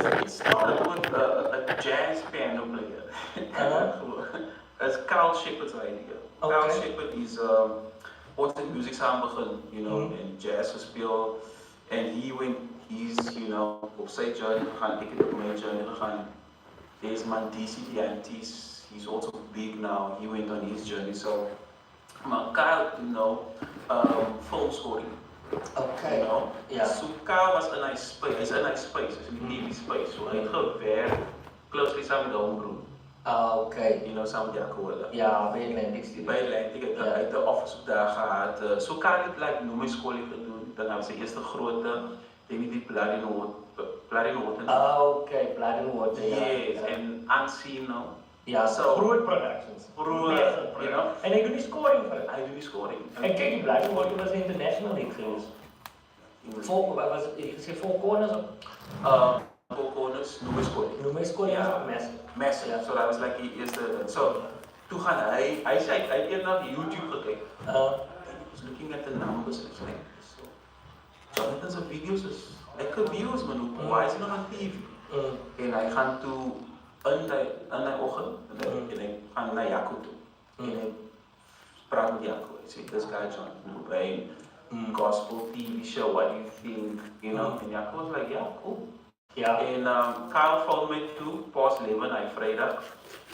It started with a jazz piano player. It's Carl Shepard's idea. Carl Shepard is ooit in music saam begin, en jazz gespeel. En he's op sy journey gegaan, ek het op my journey gegaan. There's man DCDNT's, he's also big now, he went on his journey. So, maar Kyle, film scoring. Okay. Yeah. So Kyle was in hy space, hy's in hy space, hy's in die TV space. So hy het gewerk closely saam met die homebrew. Okay. Saam met Jaco hulle. Ja, by Atlantic. By Atlantic het hy 'n office op daar gehad. So Kyle het like noem my skool gedoen. Dan was sy eerste groot ding die Blood in Water. Okay, Blood in Water. Yes, en Unseen nou. Ja, so groot productions. Groot, En hy doen die scoring vir dit. Hy doen die scoring. En kyk, die Blood in Water was 'n international hit geweest. Wat was dit? Ek sê Four Corners of Four Corners, noem my skool. Ja, Massive. So that was like die eerste. So toe gaan hy het eendag YouTube gekyk. He was looking at the numbers and it's like, so Jonathan's videos is ek views man, why is he not on TV? En hy gaan toe in die oggend en hy gaan na Jaco toe. En hy praat met Jaco. Hy sê, this guy Jonathan Brain, gospel TV show, what do you think? And Jaco was like, yeah, cool. Yeah. And Kyle phoned me too, past 11, I Friday.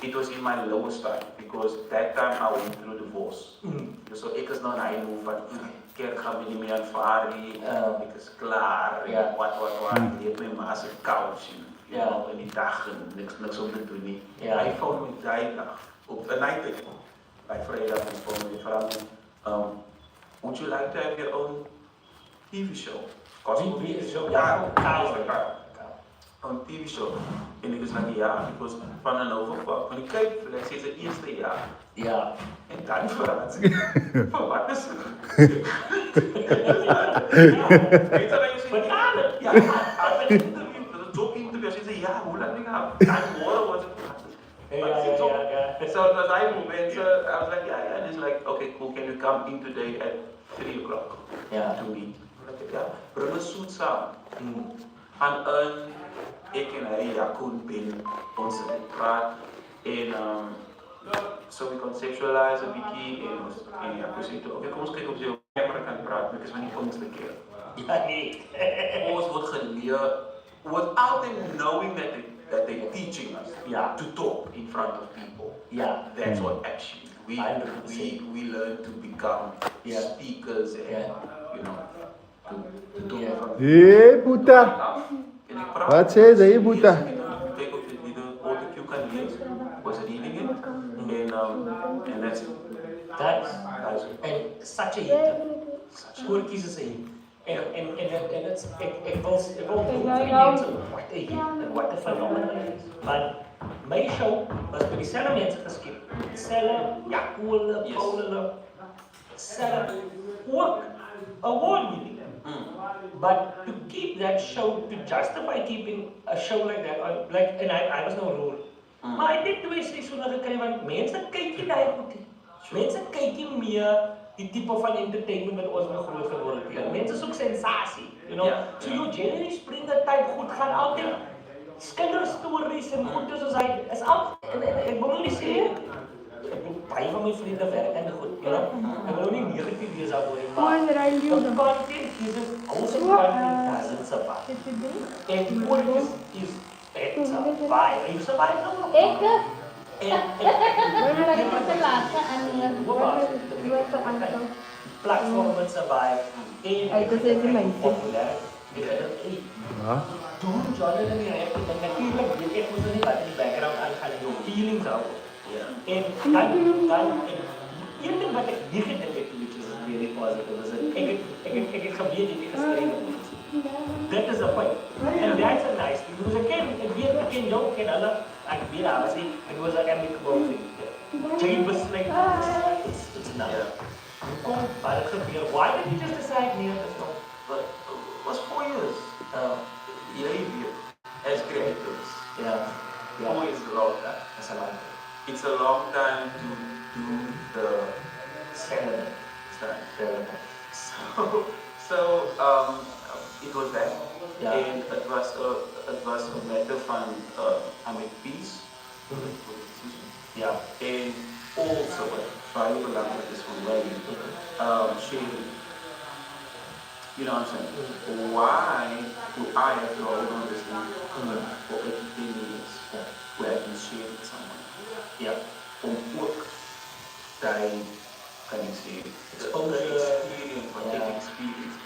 It was in my lowest time because that time I went through divorce. So ek is nou na hy move van kerk gaan my nie meer aanvaar nie. Ek is klaar. Wat. Leef my ma se couch in die dag en niks om te doen nie. Hy phoned me die dag op 'n night by Vrydag en phoned me vra my, would you like to have your own TV show? Wie is zo? Kyle. On TV show. En ek is like, ja, because van 'n overpak, van die kyk, ek sê se eerste jaar. Ja. En dan verraad sy, van wat is dit? Weet jy wat jy sê? Ja, ek het 'n job interview, sy sê, ja, hoe lang ek gaan? Dan môre was it. So it was I moved, so I was like, yeah, and he's like, okay, cool, can you come in today at 3 o'clock to meet? Like, ja, bring 'n suit saam. Gaan in, ek en hy, Jaco en Ben, ons het praat en so we conceptualize 'n bietjie en Jaco sê toe, okay, kom ons kyk of jy op camera kan praat, dit is van die volgende keer. Ja, nee. Ons word geleer without them knowing that they're teaching us to talk in front of people. That's what actually we learn to become speakers and to talk in front of Hey, Buddha. Wat sê jy, Buddha? Kyk of jy die autocue kan lees, was reading it, and that's it. That's and such a hit. Skoortjies is 'n hit. En it's ek wil doen vir mense wat 'n hit en wat 'n phenomenon is. Maar my show was vir dieselfde mense geskep. Dieselfde Jaco, Paul, selfde ook award winning. But to keep that show, to justify keeping a show like that, and I was no rule. Maar ek het 2 seisoene gekry want mense kyk nie daai goed nie. Mense kyk nie meer die tipe van entertainment wat ons nou groot geword het. Mense soek sensasie, So you generally spring the tyd goed gaan altyd kinderstories en goed soos hy is al en ek wil nie sê baie van my vriende werk en goed, ek wil nie negatief wees daaroor nie, maar die content is also content doesn't survive. En die woord is it survive. You survive no? Platform will survive. Toen Jonathan die rap het, en natuurlijk weet ek moes nie wat in die background aangaan en jou feelings hou. En dan een ding wat ek nie gedink het, which is really positive, is ek het geweet jy het geskryf. That is a point. And that's a nice thing. Because again, ek ken jou, ken hulle, ek weet obviously, it was an amicable thing. Jane was like, it's enough. Kom, maar het gebeur. Why did you just decide nie om te stop? But it was 4 years. As creators. 4 years is a long time. That's a long time. It's a long time to do the Seven. So it was that. Ja. En het was een matter van I'm at peace. Ja. En also wat baie belangrijk is voor mij, sharing. You know what I'm saying? Why do I have to hold on this thing for 18 years where I can share with someone? Ja. Om ook die, kan ik zeggen, experience, what they experience.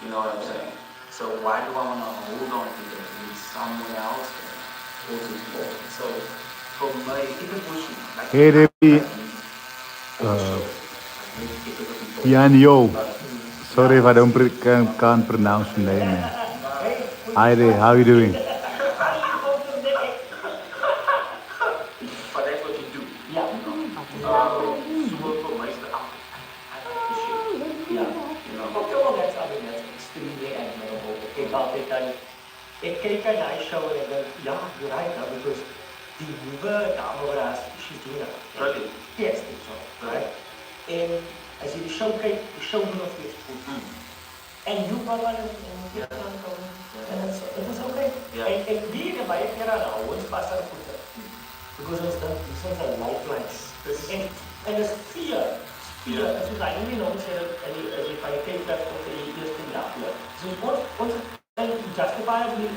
You know what I'm saying? So why do I want to hold on to that when someone else can also do it? So for me, it's a pushing. Like, Hey, Devi. Yo. Sorry if I don't can't pronounce your name, man. Hi there, how you doing? but that's what you do. Ja. So for me, it's the Ja. Ook wel net extremely admirable. Ik altijd dan, ik kijk naar die show en ik denk, ja, you're right, huh? Because die nieuwe camera's, she's doing it. Really? Yes, it's so, right? En als je de show kijkt, de show doet nog steeds goed. En nu kan wel in Vietnam komen. En het is oké. En wie er bij je keer aan de ons pas aan voeten. Because it's the, these ones are lifelines. En dus fear. Ja, as jy daai nie nou sê dat as jy by kyk dat of jy eers in dag hier. So ons en justifiably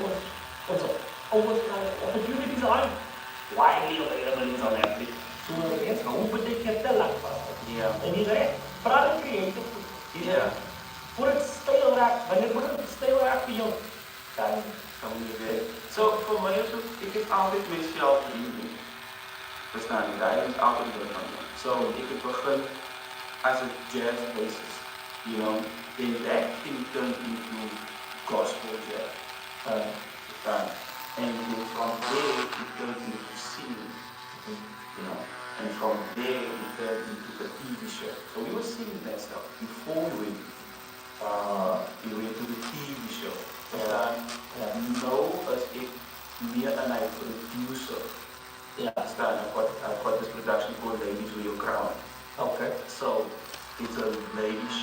ons opportunities are widely available on Netflix. So it's how betek jy te lank vas. Ja. En jy sê, praat creative. Ja. Voor het stil raak, wanneer moet het stil raak vir jou? Dan moet je weer. So voor mij is het, ik heb altijd mezelf liefde. Verstaan je? Daar is altijd weer van. So ik heb begin as a jazz bassist, you know, then that can turn into gospel jazz. And then from there it turned into singing, you know, and from there it turned into the TV show. So we were singing that stuff before we went to the TV show. Now as ik meer and I producer. I've got this production called Ladies With Your Crown. Okay. So it's a ladies,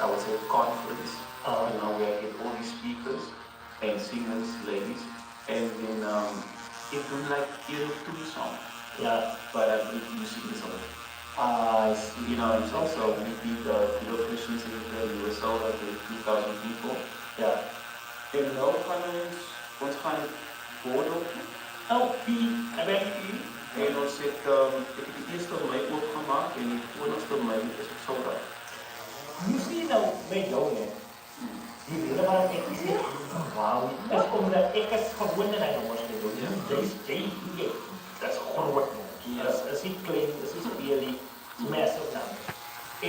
I would say conference, you know, where I get all these speakers and singers, ladies, and then it do like year of 2 songs. Yeah. But I'm producing the song. You know, and also we did the Christians in the US over 2,000 people. Yeah. And now ons gaan boord. Oh, eventually. En ons het, ek het die eerste Mei oopgemaak en die 20ste Mei is op Sondag. You see nou met jou net, die rede waarom ek sê, wauw, is omdat ek is gewoon in hy nommers gedoen. Jy, dat is groot. Dat is nie klein, dat is really massive number.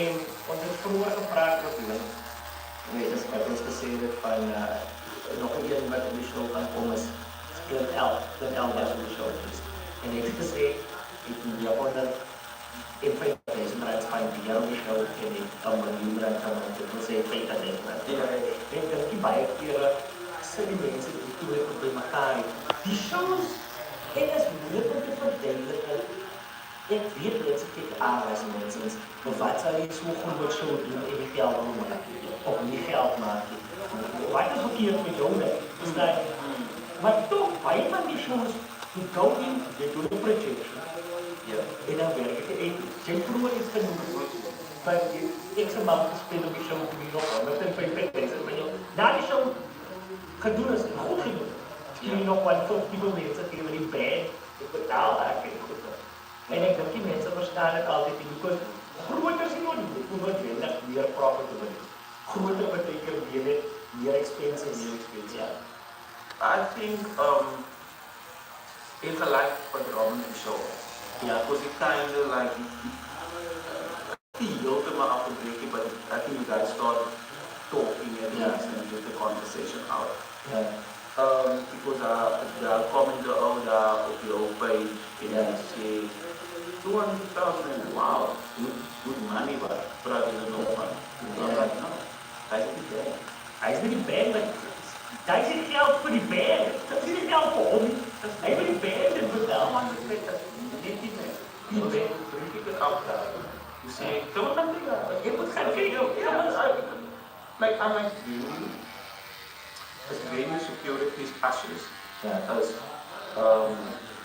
En ons het vroeger gepraat oor die weet as ek ons gesê het van nog een wat in die show kan kom is Clint L was in die show geweest. En ek het gesê, ek moet jou dat in 5,000 rand spandeer om die show en ek $1 miljoen kan maak. Ek wil sê 5,000 rand. En ek dink baie kere sê die mense die toe het by mekaar. Die shows, en is moeilik om te verduidelik. Ek weet mense kyk as mense, maar wat sal jy so goed met show doen en die geld om maak? Of nie geld maak? Wat is verkeerd met jou net? Maar toch, baie van die shows, you go in, they do the projection. En dan werk ek en jy vroeger is genoeg. Want ek se man gespeel op die show die nog 150 mensen. Na die show gedoen is, goed gedoen. Speel jy nog 150 mensen tegen die band. Ek betaal daar, ek goed. En ek dink die mense verstaan het altyd nie, because groter is nie noodwendig meer profitable. Groter beteken meer expenses. Yeah. I think it's a life for the Robin show. Yeah, because it kind of like the ultimate after breaking, but I think you guys started talking and get the conversation out. Yeah. Because the comment op your page and say 200,000, wow, good money, but probably no fun. Like, no, that's the bad. Hij is met die band, maar hij zit geld voor die band. Dat zit niet geld voor hobby. Hij wil die band en vertel. Die band, druk ik het af daar. You say, come on, je moet gaan kijken. like, I'm like, really? is venue security is ushers, Yeah. is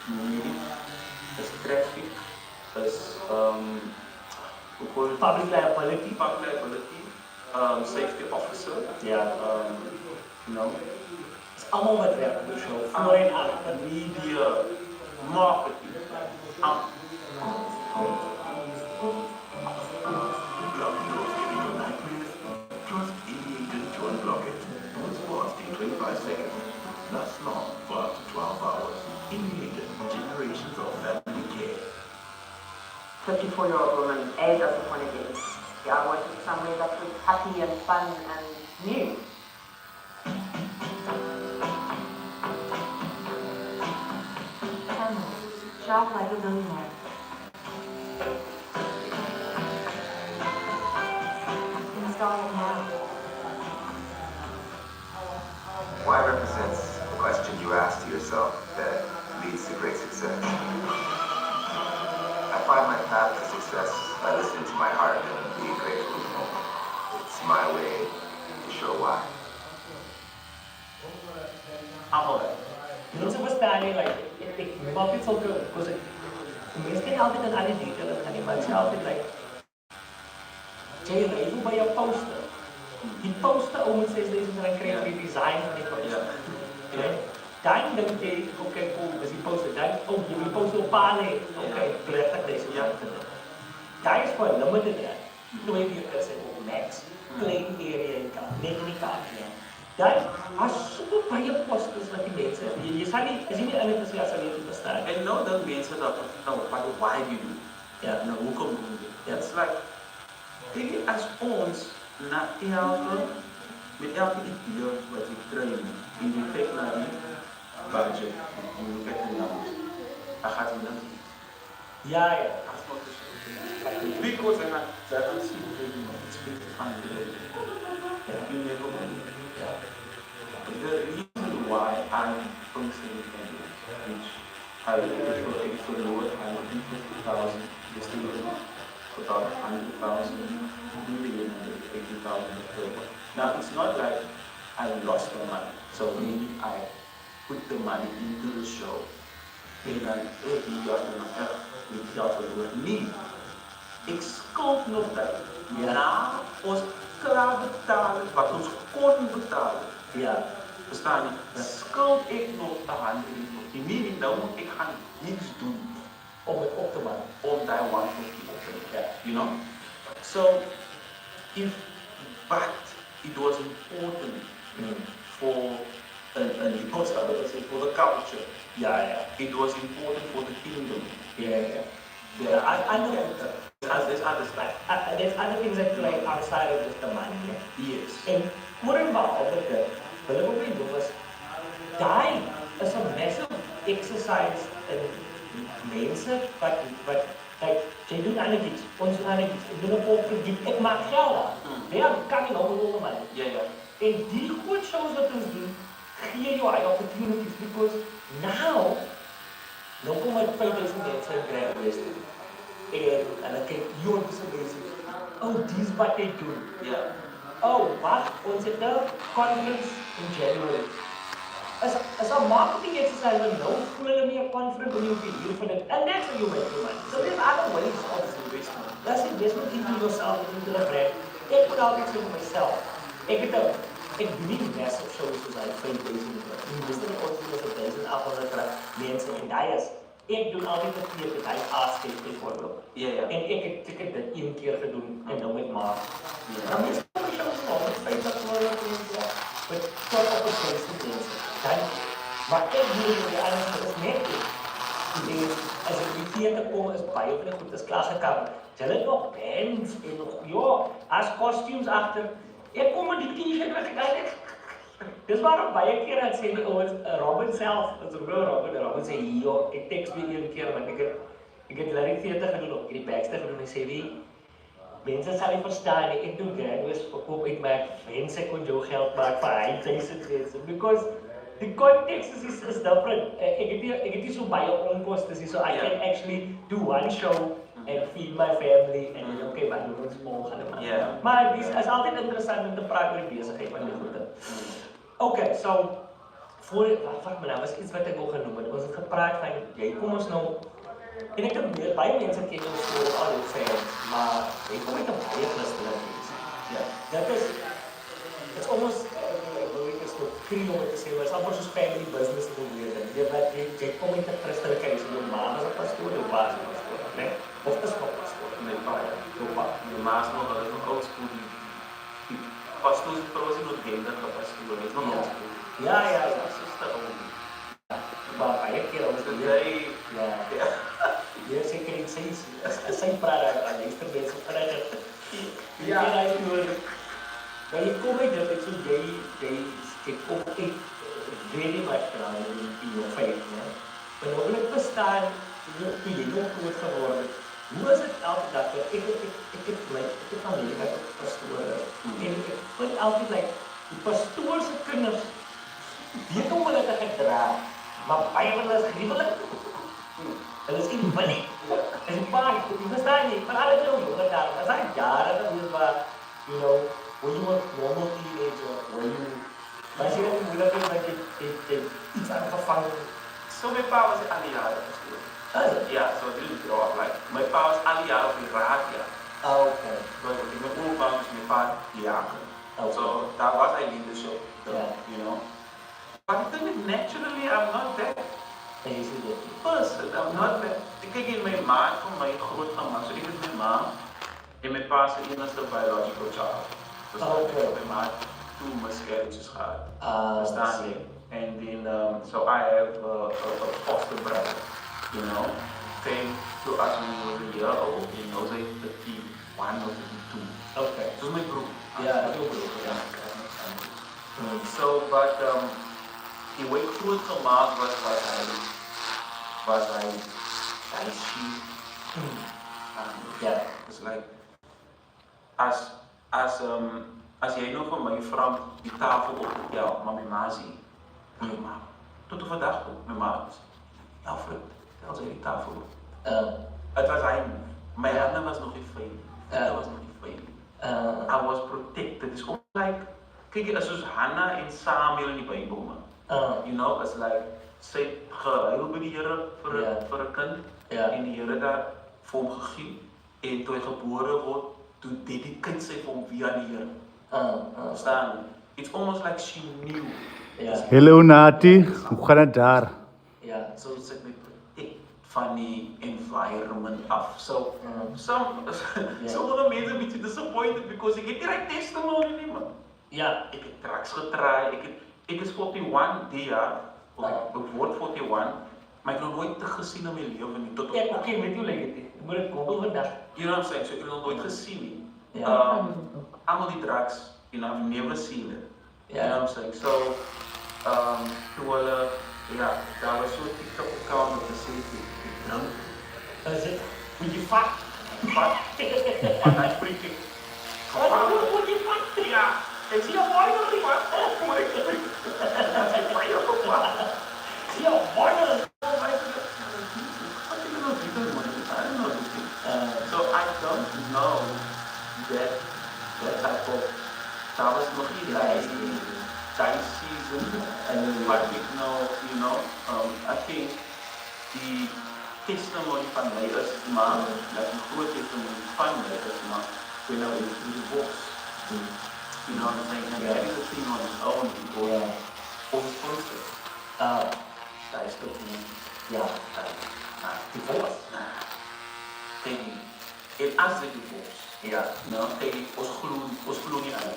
media, is traffic, is Public liability. Safety officer, Yeah. you know, It's allemaal wat werk op die show. Voor en achter. media, marketing, just immediate to unblock it. It's fast in 25 seconds. That's long for up to 12 hours. Immediate generations of family care. 54-year-old woman, A doesn't want to get it. I wanted somewhere that was happy and fun and new. Sharp like a millionaire. Installing now. Why represents the question you ask to yourself that leads to great success. I find my path to success by listening to my heart and being grateful. It's my way to show why. Mensen verstaan nie, like, ik maak dit zulke, because mensen kan altijd een alle detail en die mensen altijd, like, jy even bij jou posten. Die posten om het 6000 rand krijg je design van die post. Okay? Dan denk je, oké, cool, dus die posten, dan, die posten op palen, oké, prettig deze rand. Dat is voor limited rand. Nooit meer kan zijn op max, klein area in kan, net in die kaart. Dan, als super baie posters wat die mensen hebben, je zal niet, as jy nie in het is, as jy nie verstaan. En nou dan mensen dat, nou, wat why do you do? Ja. Nou, hoekom doen je? It's like, kijk je, als ons na elke, met elke idee wat je krijgt, in die kijkt naar die budget, en je kijkt naar numbers, dan gaat je dan zien. Ja, ja. Because and that is it's big fun. You never know. The reason why I'm functioning which I will for lower 150,000 distributed about 100,000 million 80,000. Now it's not like I lost the money, so maybe I put the money into the show. En dan die jaar met dat wordt niet. Ik schuld nog dat. Ja, ons klaar betalen wat ons kon betalen. Ja. Verstaan je? Schuld ik nog de handeling. Die mening, dan moet ik gaan niks doen. Om het op te maken. Om daar 150 Ja. You know? So, but it was important for for the culture. Ja, ja. It was important for the kingdom. Ja, ja. There's other stuff. There's other things that play outside of just the money. Yes. En voor en behalve dat, wat ik ook niet doe is, die is een massive exercise in mensen wat kijk, jij doet aan iets, ons doen aan iets, ik doe een popverdiep, ik maak geld aan. Ja, dat kan je nog wel man. Ja, ja. En die goed shows wat ons doen, geef jou high opportunities because now kom ik 5000 mensen in Grand West en dan kijk, joh, dis is bezig. Oh, dis wat they doen. Ja. Oh, wacht, ons het nou conference in January. As a marketing exercise, we know full of me a conference when you be here for that, and that's how you make your money. So there's other ways of investment. That's investment into yourself, into the brand. Ik moet altijd zeggen myself. Ik doe niet massive shows zoals uit 5000 rand. Die meeste van ons doen is 1800 mensen in die is. Ik doe altijd een keer dat hij aansteekt bijvoorbeeld. Ja, ja. En ik heb dit 1 keer gedaan en dan met maar. Dan is het een show van met 50 mensen. Met tot op het feest mensen. Dan, maar ik doe het weer anders, dat is net ik. Als ik die theater kom, is baie van die goed, is klaar gekamer. Ze hebben nog bands en nog, ja, as costumes achter. Ik kom met die t-shirt wat ik eigenlijk. Dus waarom baie keer het sê die ouens, Robin self, ons Robin sê, joh, ek tekst weer 1 keer, want ek het lyric theater gedoen, op die backstage gedoen, en sê wie, mense sal nie verstaan nie, ek doen graduates verkoop uit my wens ek kon jou geld maak vir hy 1000 mense, because the context is different. Ek het nie so baie onkoste, so I can actually do one show and feed my family, and okay, maar doen ons morgen. Maar dit is altijd interessant om te praten oor die besigheid van die goede. Okay, so wat maar nou was iets wat ek wil genoem het. Ons het gepraat van jy kom ons nou en ek het baie mense ken jou storie al jou fans, maar jy kom uit 'n baie Christelike huis. Ja, dat is it's almost ek is nou Creole om te sê, maar it's amper soos family business in die lewe. Jy kom uit 'n Christelike huis, jou ma was 'n pastoor, jou pa is 'n pastoor, né? Of is nog pastoor? Nee, pa, ja. Jou pa. Die ma's nog, hulle is nog oud school. Die pastoors trouwens nog gender gepastoor. Het nog oud school. Ja, Dat is te oud. maar baie keer ons Dus leer. hij, Ja. ja. Jy seker iets as sy praat aan die eerste mense praat. Ja, hy hoor. Maar jy kom uit dat so jy kom uit very much around in your faith, ja. Maar nou wil ek verstaan, jy nog groot geworden. Hoe was het elke dag? Ik heb familie met pastoren. En ik vind altijd, like, die pastoorse kinders, die doen hulle te gedra. Maar baie van hulle is gruwelig. Hulle is invalid. En die pa, jy verstaan nie, maar hulle jou jonge daar, dat zijn jaren geweest waar, you know, when you were normal teenager, when you, maar as jy dat moeilijk is, dat jy iets aangevangen. So mijn pa was alle jaren pastoor. Ja, so didn't grow up like. Mijn pa was alle jaren op de raad, ja. Oh, okay. Maar ik ben ook bang, dus mijn pa diaken. Okay. So that was my leadership, Yeah. you know. But I think naturally I'm not that En jy sê dit. person. I'm not that. Ik kijk in mijn ma van mijn grootmama. So ik is mijn ma en mijn pa is de enige biological child. Dus Okay. mijn ma heeft 2 miscarriages gehad. Ah, Verstaan je? And then, so I have a foster brother, you know. Came to us when he was a year old, and he was like 31 or 32. Okay. So my group. Ja, dat is ook goed. Ja. So, but he went through it so much was I she. Ja. It's like, as jij nog van mij vraagt, die tafel op, ja, maar mijn ma zie. Mijn ma, tot de vandaag ook, mijn ma. Alfred, tel ze die tafel op. Het was hij, mijn handen was nog niet veel. Dat was nog niet veel. I was protected. It's almost like, kijk, as soos Hannah en Samuel in die Bijbel, man. You know, it's like, sy het gehuil by die Here vir 'n kind. Ja. En die Here daar vir hom gegee. En toe hy gebore word, toe dedicate sy vir hom weer aan die Here. Verstaan jy? It's almost like she knew. Ja. Hello Nati, hoe gaan het daar? Ja. So sy het my protect van die environment af. So, sommige mense een beetje disappointed because ek het die right testimony nie, man. Ja. Ik heb tracks getraai, ik is 41 die jaar, of ik word 41, maar ik heb nog nooit te gezien in mijn leven niet. Tot Ja, oké, met hoe lijkt het? Ik moet het Google vandaag. You know what I'm saying? So ik heb nog nooit gezien niet. Ja. Allemaal die drugs, you know, I've never seen it. Ja. You know what I'm saying? So, toen hulle, ja, daar was zo'n TikTok-account dat ze zei, ik drank. Dat is het. Moet je vak. Wat? En dan spreek ik. Moet je vak? Ja, ik zie jou mooi nog niet, man. Moet ik spreken? Dat is mij ook op, man. Ja, mooi. So I don't know that type of that was nog niet time season but you know I think die testimony van mij is maar dat een groot testimony van mij is maar when I went through the books you know what I'm saying and that is a thing on its own because of the process dat is toch niet ja divorce en as the divorce Ja. no ons glo nie aan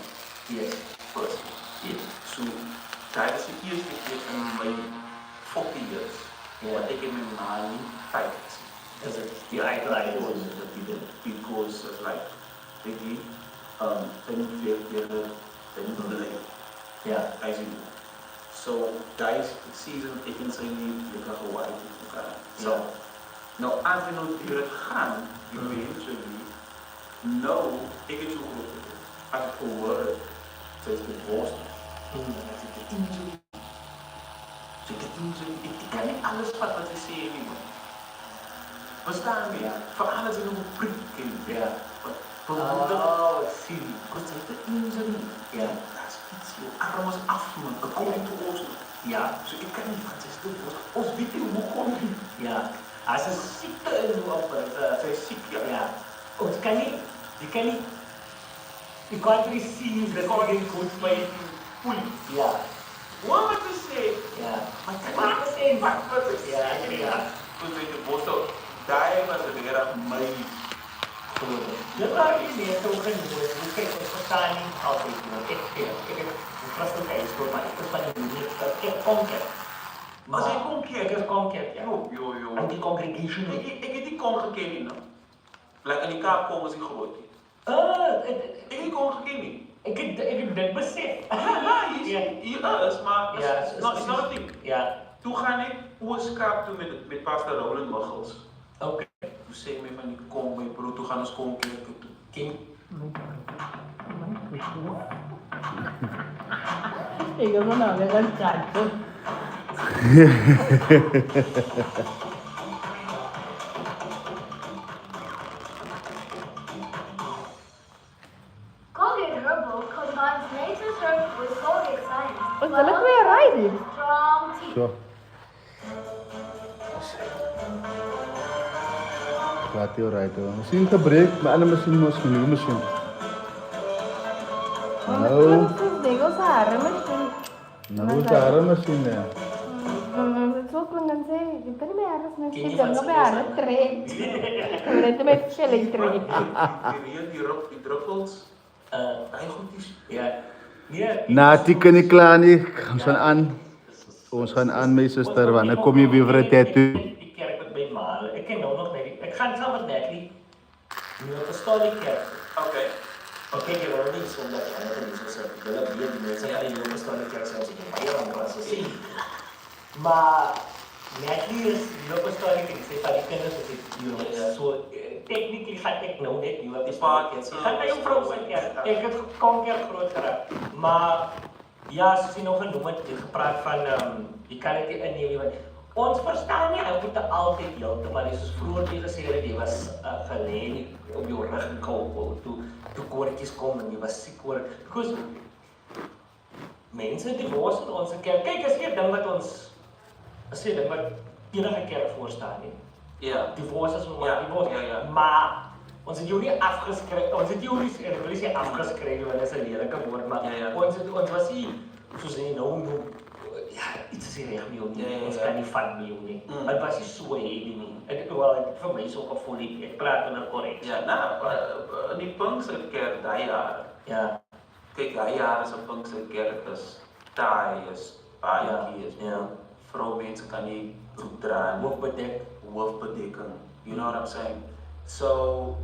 Yes. first so dat is die eerste keer in my 40 years wat ek in my ma nie tyd gesien. Dat is het. Die eigen Because it's like again then Ja. I see. So guys season ek kan sê nie lekker Hawaii toe gaan. So nou as we nou deur het gaan eventually no ek het so groot as ek gehoor het sy is divorced. Ek het die injury. Ek kan nie alles wat sy sê nie, man. Verstaan jy? Vir alles in 'n prik en Ja. But Oh, I see. because sy het die injury. Ja. That's fiets, je arm is af, man. Ik kom uit de oosten. Ja. So ik kan niet wat ze doen. Ons weet niet hoe kom je. Ja. As 'n siekte in die opbring. Sy is siek, ja. Ja. Ons kan nie, jy kan nie, you can't receive the feeling good by pull. Ja. Hoor wat ze sê. Ja. Maar kan Maar niet sê, wat ze ja, sê. ja. Toen zei de bosto, daar was het weer aan mij. Dit waar jy meer so genoem is, hoe kyk ons verstaan nie altyd nie. Ek het presies gehoor, maar ek is van die uniek, ek konker. Maar sy kon keer. Ek is konker, ja. Jo. En die congregation. Ik heb die kon gekend nie, nou. Like in die Kaap kom is die groot. Ik heb die kon gekend nie. Ek het dit besef. Ja, hier is, maar Ja, it's not a thing. Ja. Toen ga ik Ooskaap toe met pastor Roland Muggels. Okay. Toen zei ik me van die kom bij broer, toen gaan ons kom kerken toe. Ken Ik heb nog weer een kaartje. Colgate Herbal combines nature's herb with Colgate science. Wat wil ik weer rijden? Strong teeth. Zo. Laat jou rijden. Misschien gebreekt, maar andere misschien was een nieuwe machine. Nou, Negos haar, misschien. nou daar machine. Het is ook een dan zei, je bent niet meer haar, maar Ken je je bent van nog bij haar Negos trein. We zijn met verschillende trein. Die druppels, hij goed is. Ja. Nee. Na die kan ik klaar niet. Ons gaan aan. Ons gaan aan, mijn zuster, want dan kom je weer voor het tijd toe. Die kerk met my ma. Ek ken nou nog net. Ek gaan saam met Natalie. Nu op 'n storie kerk. Oké. Ek kyk hier wel nie sonder ander mense sê. Hulle weet die mense gaan nie op 'n storie kerk sê jy baie aan was sê. Maar Natalie is op 'n storie kerk sê vir die kinders as ek hier so technically gaan ek nou net nie op die paak het. Ek gaan by jou vrou se kerk. Ek het konker groot geraak. Maar ja, soos jy nog genoem het, jy gepraat van jy kan dit nie inneem nie, want ons verstaan nie, ek moet altyd heeltemal, soos vroeger jy gesê het, jy was gelê op jou rug en kou, toe koortjies kom en jy was siek oor, because mense die woord in ons kerk, kyk, is nie ding wat ons, is nie ding wat enige kerk voorstaan nie. Ja. Die woord is maar die woord, ja. maar ons het jou nie afgeskryf, ons het jou nie, ek wil nie sê afgeskryf, want dit is 'n lelike woord, maar ons was nie, soos jy nou, ja, iets is nie reg nie, ons kan nie van nie, het was nie so heavy nie, het vir my so gevoel, ek praat in 'n korrek. Ja, nou, in die Pinksterkerk daai jaar. Ja. Kyk, daai jaar is 'n Pinksterkerk is taai, is baie is. Ja. Vroumense kan nie broek dra nie. Hoofbedekking. You know what I'm saying? So,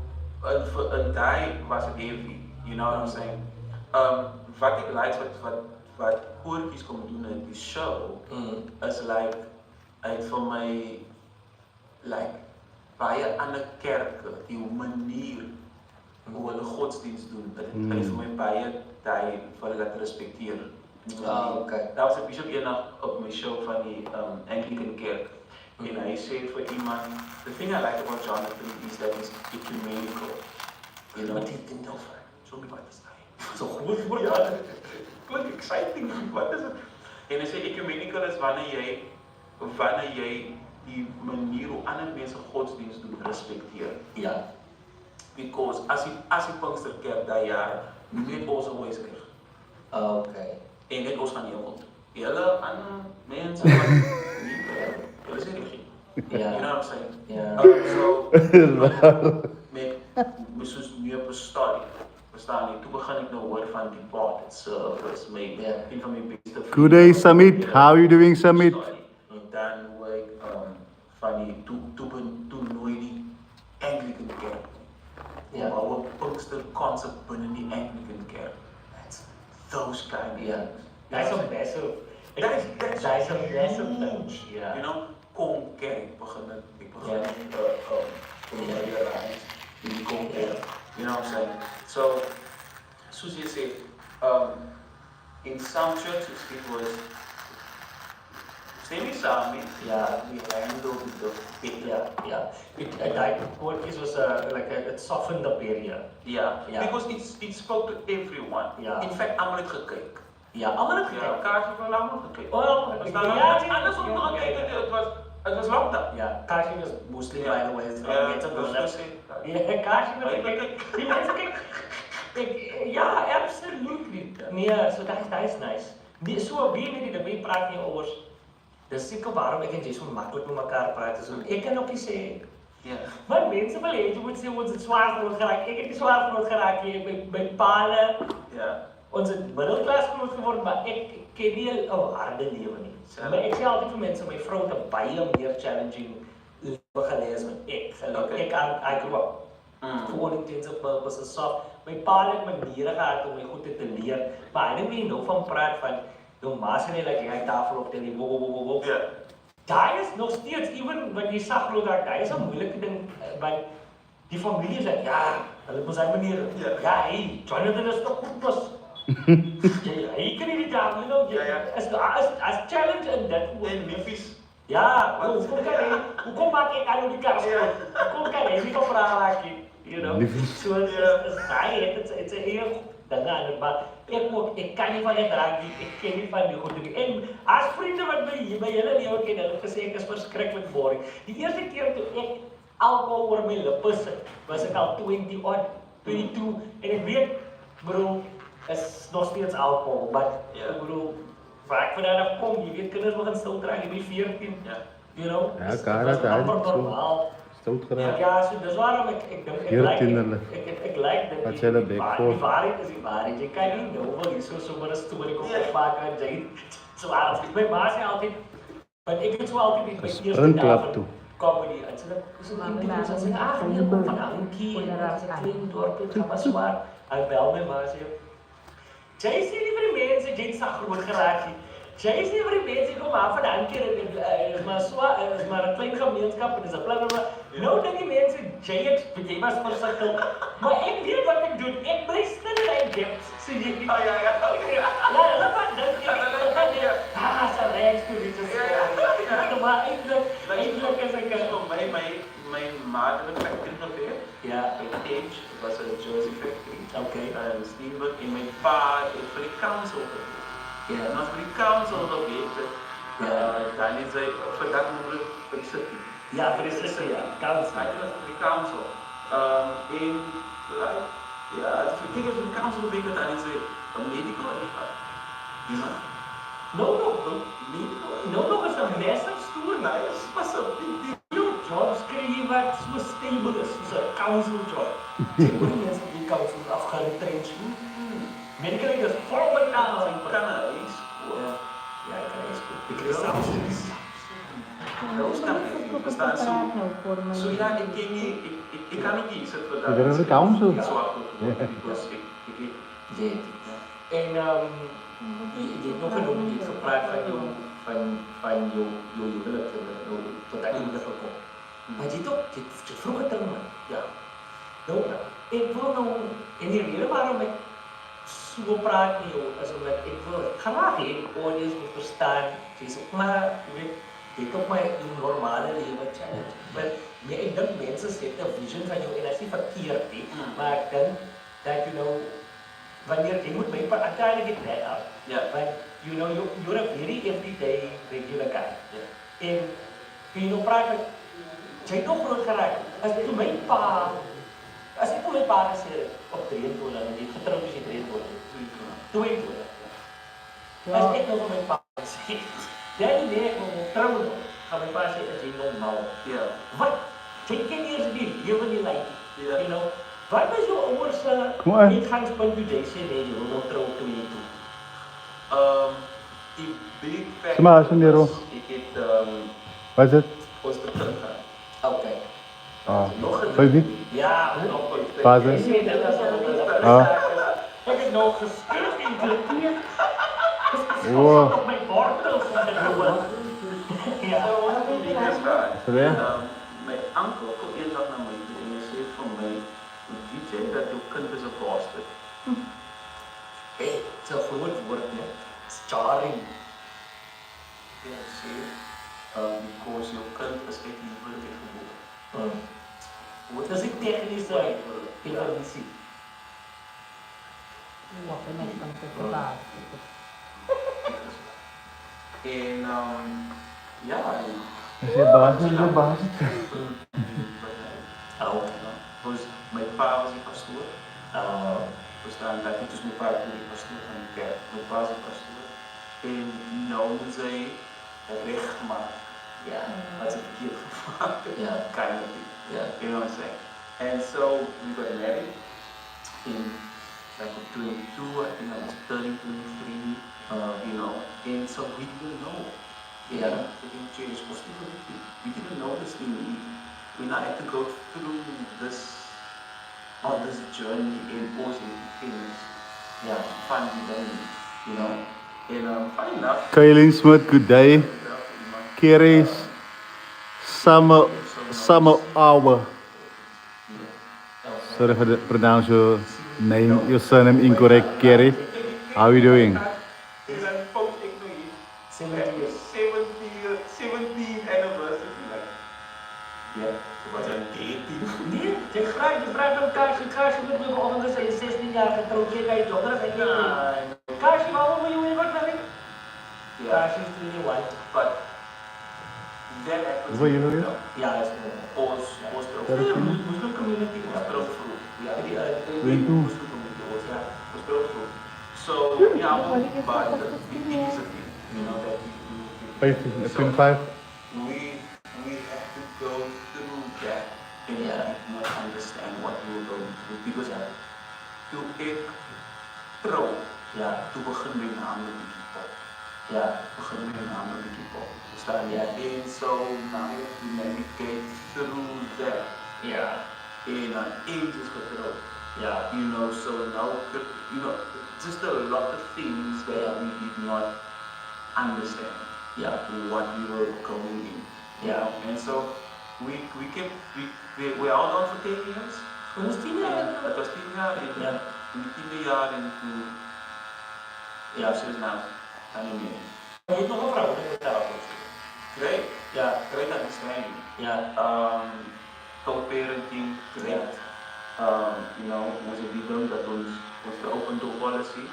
in daai was het heavy. You know what I'm saying? Wat ek like, wat koortjies kom doen in die show, is like, uit vir my, like, baie ander kerke, die manier hoe hulle godsdienst doen, dit is vir my baie die vir hulle dat respekteer. Okay. Daar was 'n bishop eendag op my show van die Anglican kerk. En hy sê vir iemand, the thing I like about Jonathan is that he's ecumenical. You know, Wat het dit nou vir? so my wat is daai? So goed voor Ja, dat. klink exciting, wat is dit? En hy sê ecumenical is wanneer jy die manier hoe ander mense godsdienst doen respekteer. Ja. Because as die Pinksterkerk daai jaar, net ons always reg. Okay. En net ons gaan hemel toe. Julle ander mense wat nie hulle sê reg. Ja. You know what I'm saying? Ja. So, met soos nu op 'n storie, verstaan jy, toe begin ek nou hoor van die part, it's my, een van my beste vriende. Good day, Samit. How are you doing, Samit? En dan hoor ek van die, toe nooi die Anglican kerk. Ja. Ou Pinkster concept binne die Anglican kerk. That's those kind of Ja. things. That's a massive. That's a massive thing. Ja. You know, kom kerk, ek begin in die kom kerk. You know what I'm saying? So, soos jy sê, in some churches it was semi-sami, Ja. we handled the Yeah, yeah. That quote was it softened the barrier. Yeah, Yeah. because it spoke to everyone. Yeah. In fact, almal het gekyk. Ja, allemaal het Ja, gekeken. Kaasje van Lammer gekeken. Oh, Was ja, daar ja, anders om te ja, kijken, ja. het was lockdown. Ja, Kaasje was mostly by the way. Ja, Mensen dat doen was dat. dus Ja, Kaasje was die mensen kijken. Ja, absolutely. Nee, so dat is nice. Die, so wie met die ding praat nie oor. Dis seker waarom ek en jy so maklik met mekaar praat. So ek kan ook nie sê Ja. maar mense wil hê jy moet sê ons het swaar groot geraak. Ek het nie swaar groot geraak nie. My paal Ja. ons het middelklas groot geword, maar ek ken nie 'n harde lewe nie. Maar ek sê altyd vir mense, my vrou het 'n baie meer challenging lewe geleef as wat ek geleef. Okay. I grew up. Voor intents of purposes soft. My pa het maniere gehad om my goed te leer, maar hy het nie nou van praat van jou ma sê net dat jy tafel op tel en wo. Ja. Daai is nog steeds, even wat jy sag groot raak, daai is 'n moeilike ding, want die familie sê, ja, hulle moet sy manier, ja, hey, Jonathan is toch goed pas. Hy kan nie die dag, you know, as challenge in dit. En liefies. Ja, hoekom maak ek aan die kar skoon? Hoekom kan hy nie kan vraag raak nie, you know? So, is daai, it's a heel ding aan het, maar ek kan nie van dit raak nie, ek ken nie van die goed nie. En as vriende wat my hele lewe ken, hulle gesê ek is verskriklik boring. Die eerste keer toe ek alcohol oor my lippe sit, was ek al 20 odd, 22, en ek weet, bro, is nog steeds alcohol, maar ek bedoel, waar ek vandaan af kom, jy weet, kinders begin stil draag, jy bent 14, you know, Ja, Kara het eigenlijk zo stout geraakt. Ja, so dis waarom ek like dit. Wat jy hulle bek voor. Die waarheid is die waarheid. Jy kan nie nou wel hier so maar 'n storie kom opmaak en jy so waar. My ma sê altyd, want ek het so altyd met my eerste Springklap toe. comedy. En so dat sê ag nee, kom van Ankie en daar se klein dorpie, dit was swaar. Hy bel my ma sê, jy sê nie vir die mense jy sag groot geraak nie. Jy sê vir die mense kom af van Ankie is maar swaar, is maar 'n klein gemeenskap en dis 'n plan. Nou dink die mense jy was versigtig. Maar ek weet wat ek doen. Ek bly stil in my depths. So jy Ja. hulle van dink jy sa reeks toe dit is. Maar eintlik is ek My ma het 'n factory gewerk. ja, My age was 'n jersey factory. okay. Steve en my pa het vir die council gewerk. Ja, En as vir die council gewerk het, dan is hy vir dat moet vir die city. ja, presies ja. Kans. Hy was vir die council. En ja, as vir die council gewerk het, dan is hy 'n medical advisor. You know? No nog is 'n massive story. Nice. Was 'n big deal. Jou jobs kry jy wat so stable is, soos 'n council job. Jy moet nie eens op die council afgeretrench. Medical is forward now. Sy kan hy skool. Ja, ek kan eens goed. Ek kry subsidies. Nou snap ek. Verstaan so. So ja, ek ken nie, ek kan nie kies vir dat. Dit is 'n council. Ja, so ek Jy. En jy het nog genoem, jy het gepraat van jou huwelik en tot aan die gekom. Maar jy het ook, jy het vroeg getroud. Ja. Nou, ek wil nou, en die rede waarom ek so praat nie, is omdat ek wil graag hê, audience moet verstaan, jy sê, maar, jy weet, dit ook my normale lewe challenge. Maar ek dink mense het 'n vision van jou en dit is nie verkeerd nie, maar ek dink dat you know wanneer jy moet my uiteindelijk het net af. Ja. Want you know you're a very everyday regular guy. En jy nou praat met jy nog groot geraak. As ek my pa gesê op 23 en jy getroud is jy 23. As ek nou vir my pa sê, dan nee ek moet trou nou. Gaan my pa sê as jy nog nou. Ja. Wat? Jy ken eers die lewe nie lyk. Ja. You know, wat was jou ouers Kom aan. uitgangspunt toe jy sê nee, jy wil nog trou toe jy toe? Die big fact Sma, as meneer was, ek het Wat is dit? hospitaal gehad. Okay. Nog een Weet nie? Ja, nog Vader. Ek sê dit is ek het nog geskryf en gekleed. Wow. Op my wortels van dit hoor. Ja. So ja. My oom kom eendag na my toe en hy sê vir my, weet jy dat jou kind is 'n bastard? Hey, it's a groot woord, né? It's jarring. En hy sê, because jou kind is uit die huwelik gebore. Wat is die tegniese definisie? En ja, As jy baas is, jy baas is. dus mijn pa was een pastoor. Verstaan dat niet, dus mijn pa was een pastoor van de kerk. Mijn pa was een pastoor. En nou moet zij recht maken. Ja. Wat ze verkeerd gemaakt. Ja. Kind of thing. Ja. You know what I'm saying? And so we got married in like 22, I think I was 30, 23, you know. And so we didn't know. Yeah. The change was we didn't know this thing. We now had to go through this on this journey in posing things. Yeah, fun journey, you know. And funny enough, Kaylin Smith, good day. Kerry's summer hour. Sorry for the pronounce your name, your surname incorrect, Kerry. How are you doing? 17th anniversary, like, yeah, it was on 18. Nee, je vraagt om Kaarsje moet nog anders zijn 16 jaar getrouwd, je kan je jonger zijn. Kaarsje, waarom wil je weer wat naar Yeah, Kaarsje is 21. but that happened. Wat jullie weer? Ja, dat is Muslim community was broke through. Yeah, Muslim community was broke through. So yeah, but the thing is, you know, that 25. we have to go through that and not understand what we were going through because to ik trouw, to begin met namen die people. Begin met namen die people. Verstaan je? En so now you have to navigate through that. In an ages getrouwd. You know, so now you know, just a lot of things that we did not understand. What we were going in. And so we all on for 10 years. Het was 10 jaar. Het was 10 jaar en in die 10e jaar en toen, ja, zo is nou, kan niet meer. Je hebt nog een vrouw, dat is daar ook. Great. Great understanding. Co-parenting, great. You know, was a freedom dat ons de open door policy.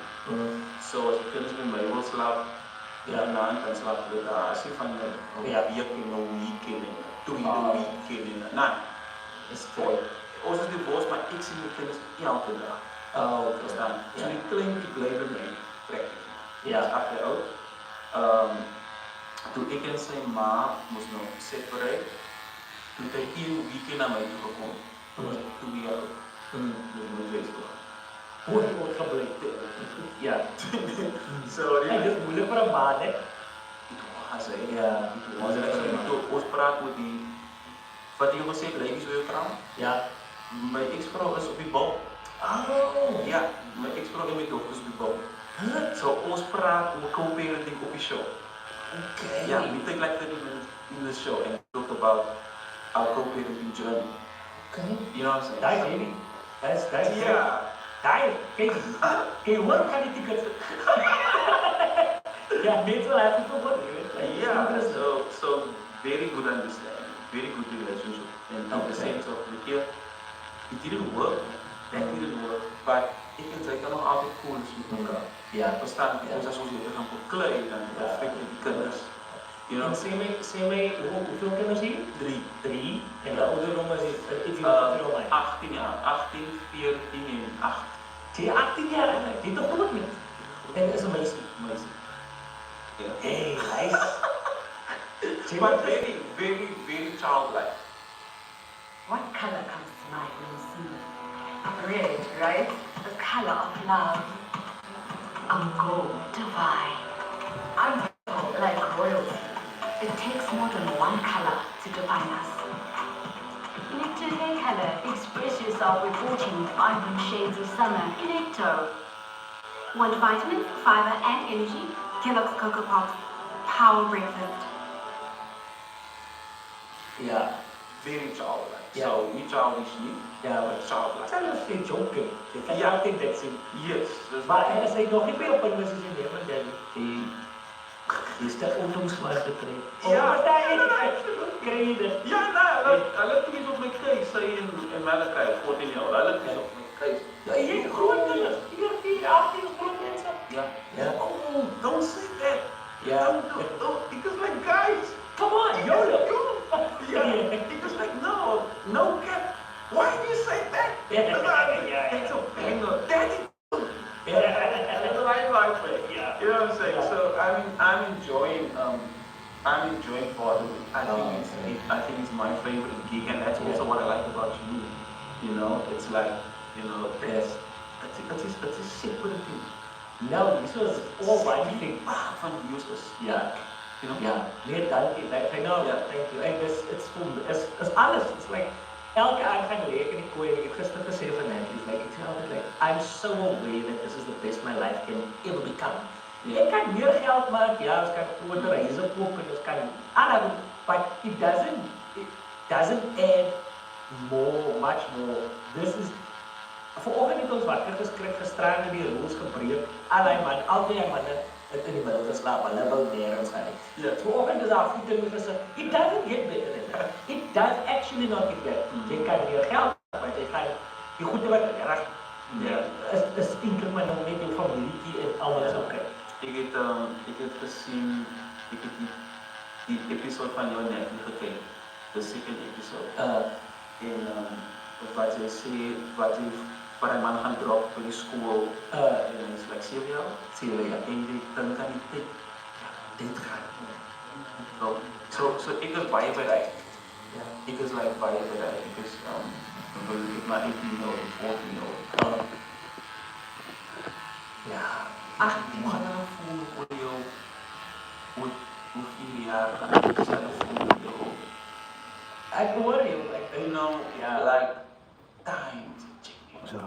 So als je kinderen met mij wil slapen, dan slapen we daar. Als je van een week in een weekend, 2 weekend, nou, is voor. Ons is divorce, maar ik zie mijn kinderen elke dag. Verstaan? So die kleintjes blijven mee, practice. Dat is achter ook. Toen ik en zijn ma moest nog separate, toen hij 1 weekend naar mij toe gekomen. Toen was ik 2 jaar oud. Met mijn Facebook. Hoe is het gebeurd? Ja. Sorry. En dat is moeilijk voor een man, hè? Het was, hè? Het was. En ons praat met die, wat die jongens zeggen, ladies wil je trouwen? Mijn ex-vrouw is op die bal. Ja, mijn ex-vrouw en mijn dochter is op die bal. Zo, ons praat, we co-parenting op die show. Ja, we take like 30 minutes in the show and talk about our co-parenting journey. You know what I'm saying? Daar is Amy. Daar is Daar, kijk, waarom kan ik die kut? Mensen wel even voor wat. So very good understanding, very good relationship. And at the same time, it didn't work, but ik en zij kan nog altijd cool met elkaar. Verstaan, ons associëren gaan verkleiden en perfect met die kinders. You know? Hoeveel kinderen zie je? 3. En de ouderdom is, if you don't mind. 18 jaar, 18, 14 en 8. Zie je 18 jaar? Die is toch goed met? En dat is een meisje. Hey, nice. But very, very, very childlike. What color comes to mind when you see it? Red, right? The color of love. I'm gold, divine. I'm like royalty. It takes more than one color to define us. Electro hair color. Express yourself with 14 vibrant shades of summer. Electro. 1 vitamin, fiber, and energy. Kellogg's Cocoa Pops. Power breakfast. Very childlike. So we childish niet, but childlike. Zijn dat geen joker? Ik kan altijd dat zien. Yes. Maar hij zei nog niet meer op een missie in hem, dan is dat ondomswaar gekregen. Krijgen. Ja, nou, hulle het iets op my keus, sy en Malachi, 14 jaar, hulle het iets op my keus. Ja, jy groot kinders, 14, 18 groot mense. Oh, don't say that. That's a banger. Daddy. That's the right vibe for it. Yeah. You know what I'm saying? So I'm enjoying fatherhood. I think it's my favorite gig, and that's also what I like about you. You know, it's like, you know, it's a separate thing. No, this was all one thing. Van useless. Yeah. You know? Ja, nee, dankie. I know, Yeah. thank you. En it's alles. It's like, elke aand gaan leek en ek gooi, ek het gister gesê vir Nancy, like, ek sê altyd, like, I'm so aware that this is the best my life can ever become. Ek kan meer geld maak, ja, ons kan groter huise koop en ons kan, but it doesn't add much more. This is, vanoggend het ons wakker geskrik, gisteraan in die rules gebreek, al die manne, in die middel geslaap, hulle wil nergens gaan nie. Yeah. Vanoggend is daar voeten gesê, it doesn't get better than that. It does actually not get better. Jy kan meer geld, maar jy gaan die goede wat reg is eintlik maar nou met jou familie en almal is okay. Ik heb gezien, ik heb die episode van jou net gekeken, de second episode. Wat jy sê, wat een man gaan drop by die school, en hy is like 7 jaar, en die dink aan die tyd, dit gaan. So ek is baie bereid. Ek is like baie bereid, ek is, ek maar 18 jaar, 14 jaar. Ja, hoe gaan jy voel oor jou, hoeveel jaar gaan jy voel oor jou? Ek hoor jou, You know, like, time. So,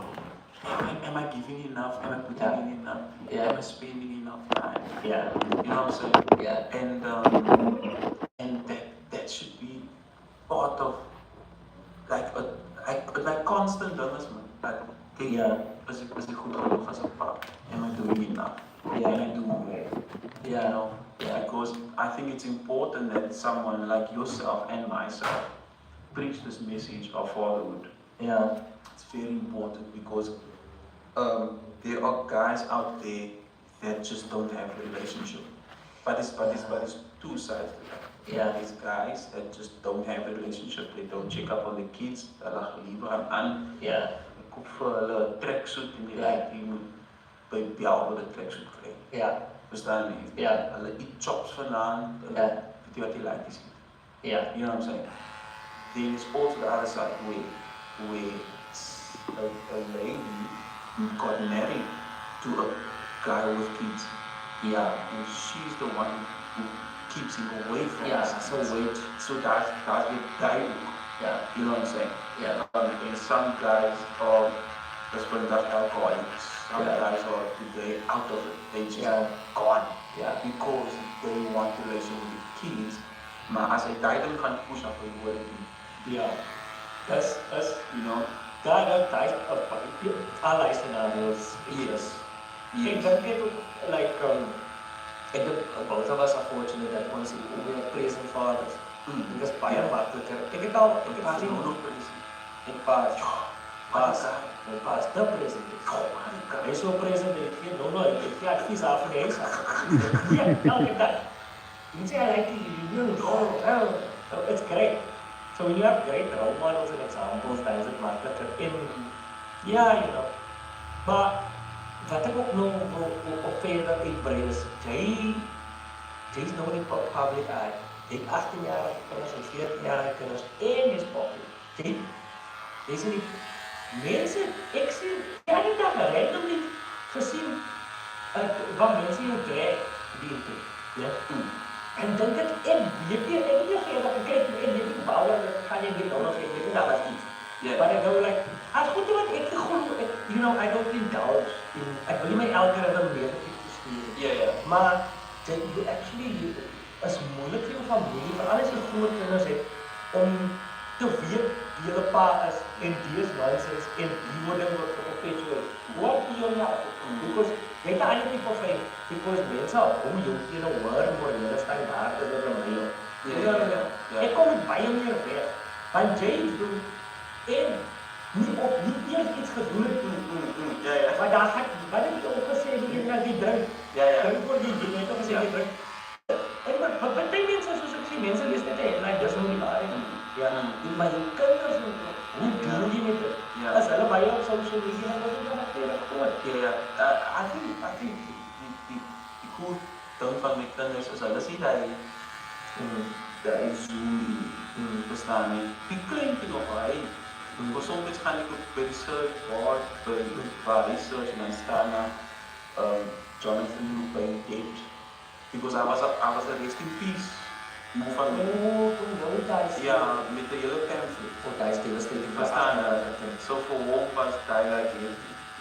am I giving enough? Am I putting in enough? Am I spending enough time? Yeah. You know what I'm saying? Yeah. And that should be part of like constant development. Like, okay, is it goed genoeg as 'n pa? Am I doing enough? Yeah. Am I doing more? You know? Because I think it's important that someone like yourself and myself preach this message of fatherhood. Yeah. It's very important because there are guys out there that just don't have a relationship. But it's two sides to that. Yeah. There's guys that just don't have a relationship. They don't check up on the kids. Hulle liever aan. Yeah. Ek koop vir hulle 'n tracksuit en die like jy moet by Bel wil 'n tracksuit kry. Yeah. Verstaan jy? Ja. Hulle eet chops vanaand. Ja. Weet jy wat jy like is? Yeah. You know what I'm saying? Then there's also the other side where a lady got married to a guy with kids. Yeah. And she's the one who keeps him away from Yeah. his kids. So that's the guidebook. Yeah. You know what I'm saying? Yeah. And some guys are alcoholics. Some guys are today out of it. They just gone. Yeah. Because they want to relation with the kids. Maar as hy guiding gaan push up hy word Yeah. That's you know. daar allerlei scenario's. Yes. Ek dink dit ook like ek dink both of us are fortunate that ons we are present fathers. Dit is baie makliker. Ek het sien nog present. en pas the president. Hy is so present dat ek geen ek gee advies af van die huis af. Ja, elke dag. You say I like it's great. So when you have great role models and examples, dan is het makkelijker. En ja, you know. Maar wat ek ook nog op verder uitbrei is, jy is nog in die public eye. Jy het 18-jarige kinders en 14-jarige kinders en jy's public. Jy is in die mense, ek sien, ja die dag random nie gesien, wat mense jou drag die toe. Ja? En dink dit weet jy wat ek kyk en jy weet bouw en gaan jy nie nog jy weet dat was iets. But I go like, as goed wat ek you know, I don't indulge in, ek wil nie my algoritme negatief te stuur. Maar you actually, is moeilik vir jou familie, veral as jy groot kinders het, om te weet wie hulle pa is en die is nonsense en die word perpetuate. What do you know? Because jy het 'n ander tipe van vriend, because mense hom jou teen 'n hoër morele standaard as wat hulle ek kom met baie meer weg, want jy doen en nie eers iets gedoen het. Maar daar gaan, wat heb je ook gesê, die drink. Drink word die net ook gesê, die drink. En maar party mense, soos ek sê, mense lees net en like, dis nou nie waar nie. Ja. Maar je kinders, hoe doen die met dit? As hulle baie op social media en dat is dan natuurlijk groot. I think die cool ding van my kinders is hulle sien dat Zoom bestaan nie. Die kleintjie nog hy. Soms gaan ek op by die search bar, by research en dan staan daar Jonathan by Date. Because I was a rest in peace. Van ja, met die hele pamphlet. Daar is devastating. Verstaan so vir hom was daai like you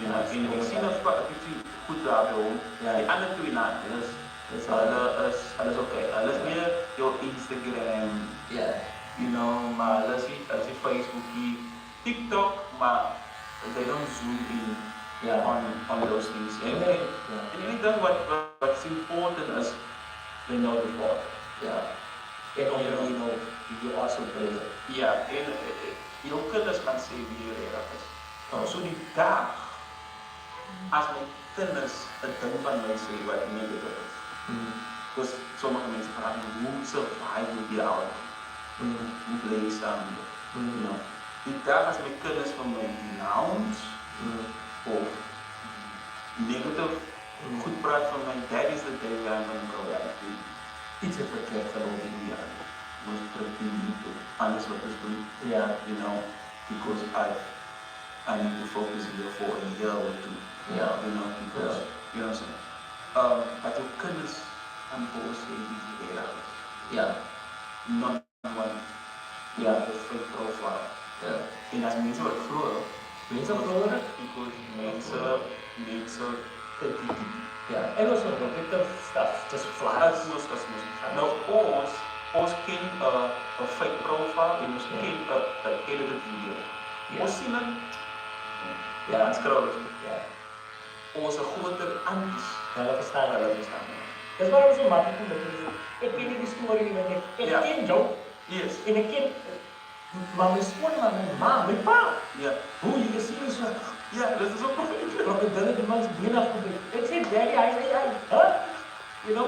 know, en ek sien ons wat bietjie goed daar by hom. Die ander twee na, hulle is okay. Hulle is meer jou Instagram, you know, maar hulle is Facebook, TikTok, maar they don't zoom in on those things. And anything what's important is they know the God. En you know, you also pray. Ja, en jou kinders gaan sê wie jy reg is. So die dag, as my kinders 'n ding van my sê wat negatief is, because sommige mense vraag me, hoe survive with die ouder? Hoe bly jy saam? You know, die dag as my kinders van my nouns, of negatief goed praat van my, that is the day where I'm going to go back to. Iets het verkeerd gelopen in die jaar. Was terug in alles wat ons doen. You know, because I need to focus here for a year or two. You know, because, you know what I'm saying? But your kinders aan boos sê die reg is. Not one. The fake profile. En as mense wat glo, because mense En also negative stuff, just flies. Nou ons ken 'n fake profile en ons ken 'n edited video. Ons sien dit. Ons scroll. Ons is groter anties. Hulle verstaan. Dis waarom so maklik om dit te doen. Ek ken nie die storie nie, want ek ken jou. Yes. En ek ken maar my skoonma, my ma, my pa. Hoe jy sien is so. Dit is ook Krokodille die mans been afgebreek. Ek sê, Daddy, hy sê, huh? You know?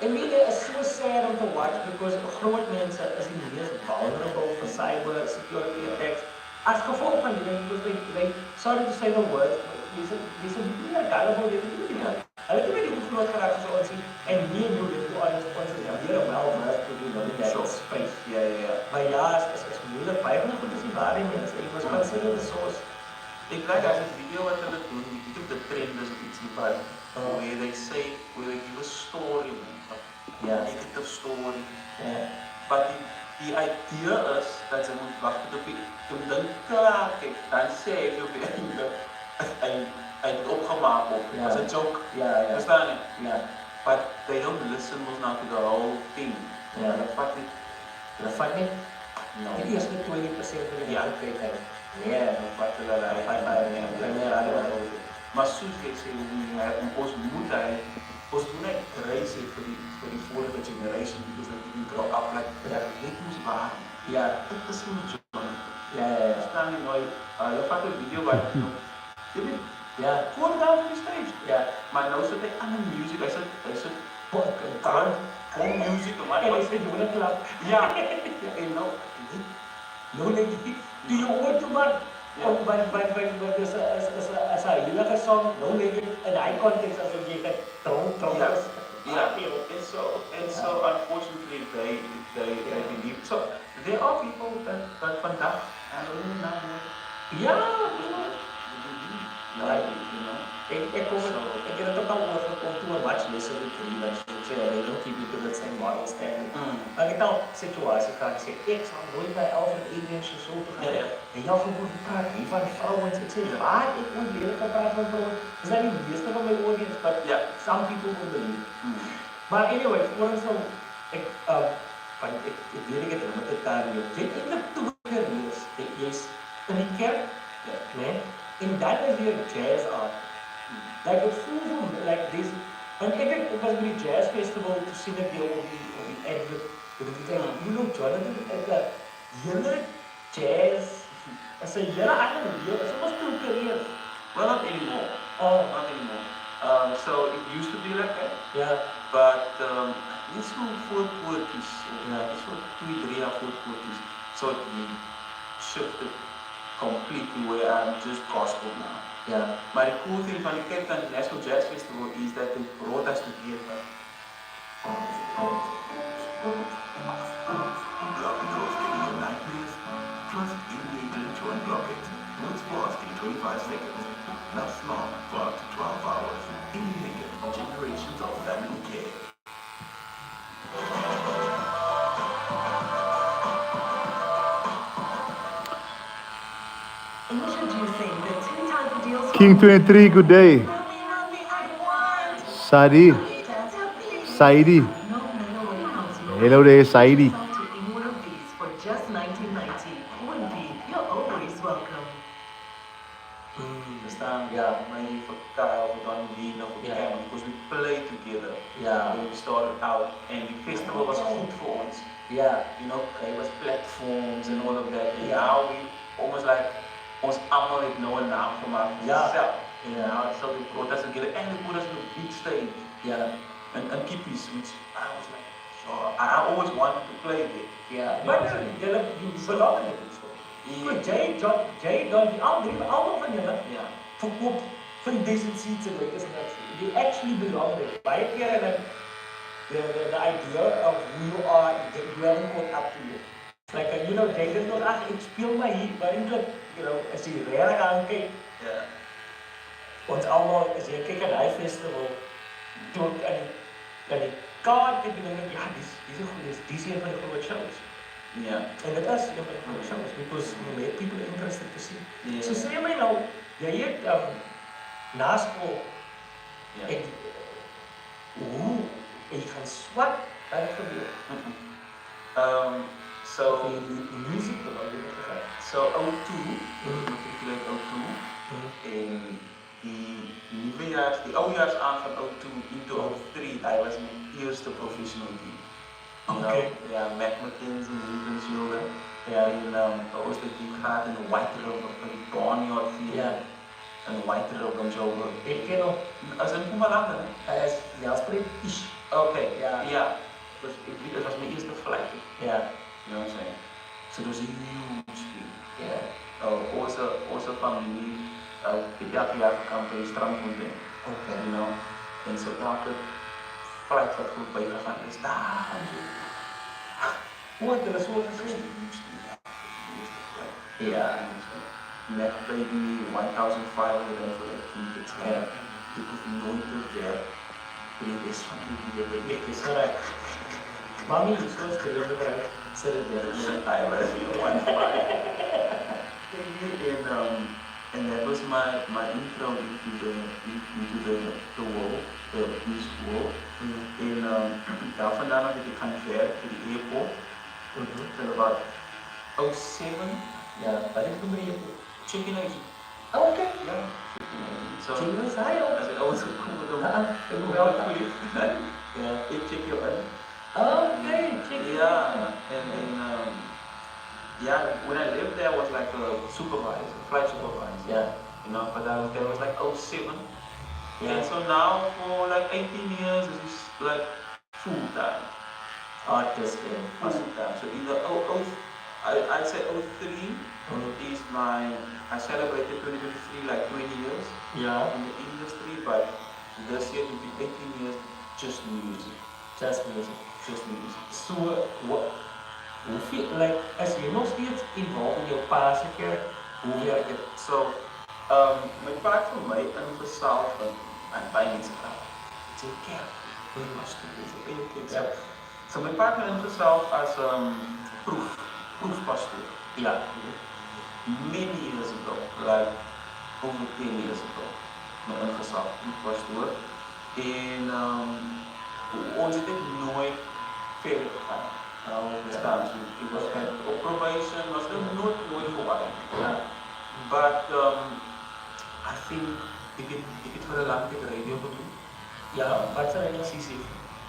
En media is so sad om te watch because groot mense is die meest vulnerable for cyber security attacks. As gevolg van die ding, because they sorry to say the word, dis 'n baie gullible ding. Hulle het nie goed groot geraak as ons sien en nie nou dit toe alles ons is weer wel te doen in that space. Maar is moeilik baie van goed is nie waar nie mense. Jy moet consider the source. Ik like as een video wat hulle doen, ek dink die trend is op iets nie, but where they give a story, a negative story. But die idea is dat ze moet wag tot die ding klaar kyk, dan sê jy op die einde, hy het opgemaak op, as a joke, verstaan jy? But they don't listen mos now to the whole thing. Dat vat nie? No. Die eerste 20% van die kyk. Wat hulle maar soos jy sê, ons moet hy reis vir die vorige generation, because they grow up like that. Dit moes waar. Dit is nie John. Staan nie nooit, hulle vat 'n video wat jy weet, voor daar op die stage. Maar nou sit hy aan die music, hy sit on music, en hy sê, jy wil klap. En nou, No, do you want to man? But there's a heilige song, no negative, in eye context as a given, don't. And so unfortunately they believe. So there are people that vandaag, I don't know. Ik heb het ook al overgekomen toen we watch lessen met vrienden. They don't keep you to the same model standard. Maar ik heb nou een situatie gehad. Ik zeg, ik zal nooit bij 11 en 1 mensen zo te gaan. En jouw geboorte praat niet van vrouwen. Ik zeg, waar ik moet leren kan praten van vrouwen. Dat is niet de meeste van mijn audience, but some people will believe. Maar anyway, voor ons nou, ik weet ik het met het daar niet op. Ik heb toen geleerd, je is in die kerk, nee, en dat is weer jazz art. Like het voelde like this. Want it was a jazz festival to see the and you know Jonathan at the jazz. I said, I don't know, it's almost 2 careers. Well, not anymore. Not anymore. So it used to be like that. But it's so 4 40s. It's so 2, 3 or 4 40s. So it shifted completely where I'm just gospel now. Yeah. Maar the cool thing van die Cape Town National Jazz Festival is that they brought us together. Block because giving you nightmares? Trust immediately to unblock it. It's fast in 25 seconds. Now smart for up to 12 hours. Immediate generations of family care. Introducing the 2 times deals. King 23, good day. Sadi. Saidi. No matter what comes your way, Hello there, Saidi. to any one of these for just $19.90. Wimpy, you're always welcome. Verstaan? Yeah. Maybe for Kyle, for Don Vina, for Yeah. Cam, because we played together. Yeah. When we started out, and the festival was good for us. Yeah. You know, there was platforms and all of that. And Yeah. now we almost like ons allemaal het nou 'n naam gemaakt voor Ja. onszelf. And Ja. now so they brought us together and they put us on a big stage. Yeah. And Kippies, which I was like, sure, I always wanted to play there. Yeah. Maar you belong in it. Goed, Jay, Don, allemaal van jullie Ja. verkoop vir die decent seats en like this and that. You actually belong there. Baie keer en the idea of who you are, you haven't caught up to it. Like, you know, Jay did not ask, ek speel my hier, maar eintlik, you know, as jy regtig aankyk, Ja. ons allemaal, as jy kyk aan die festival, toe ek aan die kaart het, en ek, ja, dis een van die groot shows. Ja. En dit is een van die groot shows, because you made people interested to see. Ja. So sê my nou, jy het na skool, Ja. hoe, jy gaan swat, wat het gebeur? So, Music, wat jy het gegaan. so O2, matriculate O2, en die oudejaars aan van O2 into O3, hij was mijn eerste professional team. Okay. Ja, Mac McKenzie, Lincoln Schilder. Ja. En was dat die gaat in de White River, van die Barnyard Field. Ja. En de White River, zo. Ik ken nog, Als een Pumalanga, hè? hij is Jaspreet Ish. Oké, Ja. ja. Dus het was mijn eerste flight. Ja. You know what I'm saying? So it was a huge thing. Ja. Onze familie, elke jaar kan bij strandmoeding. Oké. You know? En zo elke flight wat voorbij gegaan is, daar. Wat, dat is wat gezien. Ja. Net baby 1500 en voor de tickets. Ja. Ik hoef nooit te ver. Dit is van die baby. Het is gelijk. Mami, zoals de hele bedrijf, zet het weer. I was 1.5. And that was my intro into the world, the music world. En daar vandaan had ik gaan werken voor de airport. Till about 07. Ja, wat is het nummer? Chicken eggs. Oh, oké. Yeah, chicken eggs. So Chicken is hij ook. I said, oh, it's cool with them. Ik moet wel goeie. Yeah, ik check your in. Oké, chicken. Yeah, and then yeah, when I lived there, I was like a supervisor, flight supervisor. Yeah. You know, but I was there was like 07. Yeah. And so now for like 18 years, it's like full time. Artist in. Full time. So either I'd say 03 is I celebrated 2023 like 20 years in the industry, but this year will be 18 years just music. Just music. Just music. So, hoeveel, like, as je nog steeds involved in je passie keer, hoe werkt het? So, my part for my emphasize and by itself. Take care. We must do this. Yeah. So my partner emphasize as proof pastor. Ja. Many years ago, like over 10 years ago, my emphasize proof pastor. En ons het nooit verder gegaan. It was op probation, was er nooit voorbij. Ja. But I think ik het voor een lang tijd radio gedoen. Ja, wat zijn er? CC.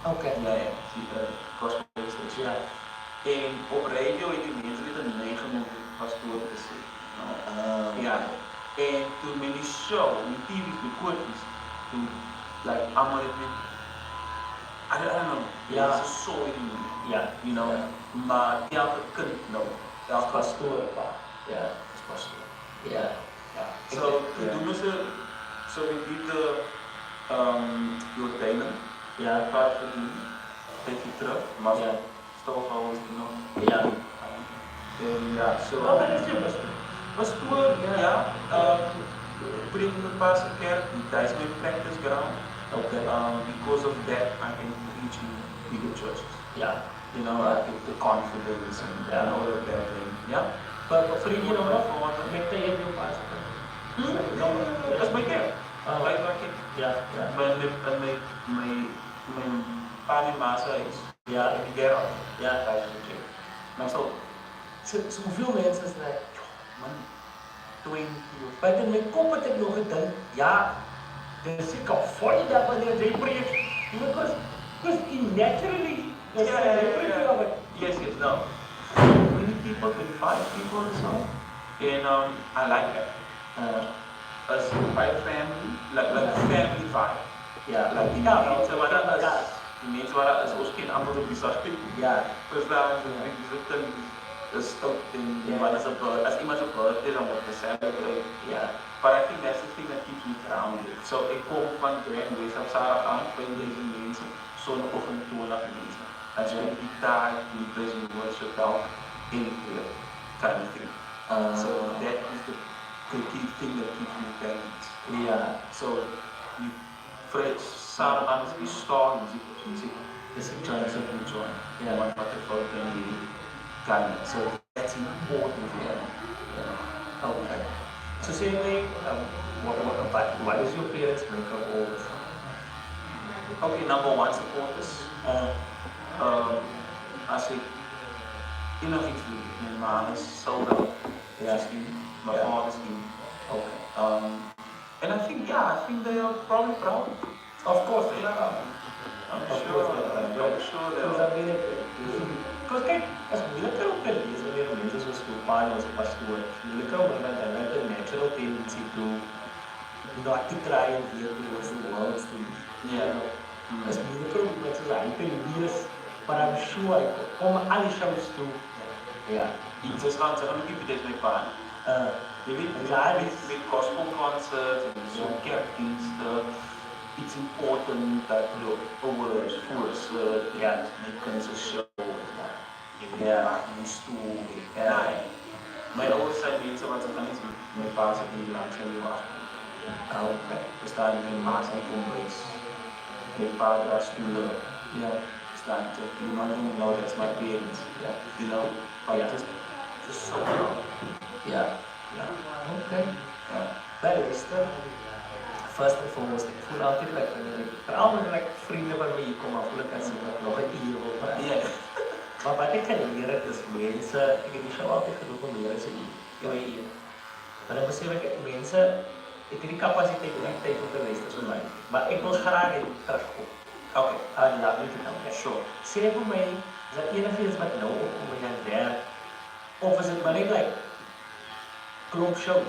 Oké. Ja, gospel station. Ja. En op radio heb je mensen met een 9 minuten pastoor gezien. Ja. En toen met die show, die TV's, die koortjes, toen, like, allemaal het met, I don't know, Ja. het is zo in, Ja. you know, maar elke kind nou, elke pastoor, pa. Ja, is pastoor. Ja. Ja. So, so we did the Jordijnen, Ja. een paar verdienen, een beetje terug, maar Ja. stofhouders genomen. Ja. En ja, zo. Wat is je pastoor? Pastoor, ja, bring the pastor kerk, that is my practice ground. Okay. Because of that, I can preach in bigger churches. Ja. You know, I get the confidence and all of that thing. Yeah. Maar vriend je nog wat? Met de hele pastor? Dat is mijn kerk. Like my kerk. Ja, ja. Mijn pa en massa is. Ja. In die kerk. Ja. Dat is mijn kerk. Maar zo. Hoeveel mensen is dat? Man, 20 of... Maar in mijn kop had ik nog gedacht, ja, dus ik kan voor dat wanneer zij preach. Because naturally, Yes, no. 20 people, 25 people or so. And I like that. As by family, like family vibe. Yeah, like die mensen waar dat is ook geen andere bizar. Ja. Dus daar is ook in wat is als iemand zijn birthday dan wordt celebrate. Ja. But I think that's the thing that keeps me grounded. So ik kom van Greg op zaterdag aan, vind deze mensen, zondagochtend toe naar mensen. En speel ik gitaar, die praise worship, elk in kind of thing. So that is the key thing that keeps me balanced. Yeah. So you saterdag is die star muziek. Is it join? Yeah. One part of the family. So that's important for them. Okay. So say like, what is your parents make of all this? Okay, number one, supporters. As ik innovatie doe, mijn ma is sold out. My father's in. Okay. And I think they are probably proud. Of course they are. I'm sure they are. Because kijk, als moeilijker om te lezen wanneer mensen zoals uw pa en onze pastoor, moeilijker om dan een natural tendency to not to try and veer towards the world's things. Yeah. Het is moeilijker om mensen zoals hij te lezen, but I'm sure om alle shows toe. Ja. Iets is gaan zeggen, ik heb dit met pa. Je weet, met gospelconcerts en zo'n kerkdiensten, it's important that you over force make a show. Een stoel. Mijn ouders zijn mensen wat ze gaan iets met paas en die langs en die wachten. We staan in een maas en complex. Mijn pa draagt stoelen. We staan te, you know, that's my parents. You know, but just so proud. Okay. Bij de rest, first and foremost, ik voel altijd like vrienden van mij komen af, voel ik als ik nog een uur wil praten. Maar wat ik kan leren is mensen, ik heb die show altijd genoeg om leren ze hier. Maar dan besef ik, mensen, ik heb die capaciteit om die tijd op te luisteren zo lang. Maar ik wil graag in terugkomen. Oké, laat me het nou. Sure. Sê vir my, is dat enige iets wat nou opkom in jou werk? Of is het maar net like, klomp show?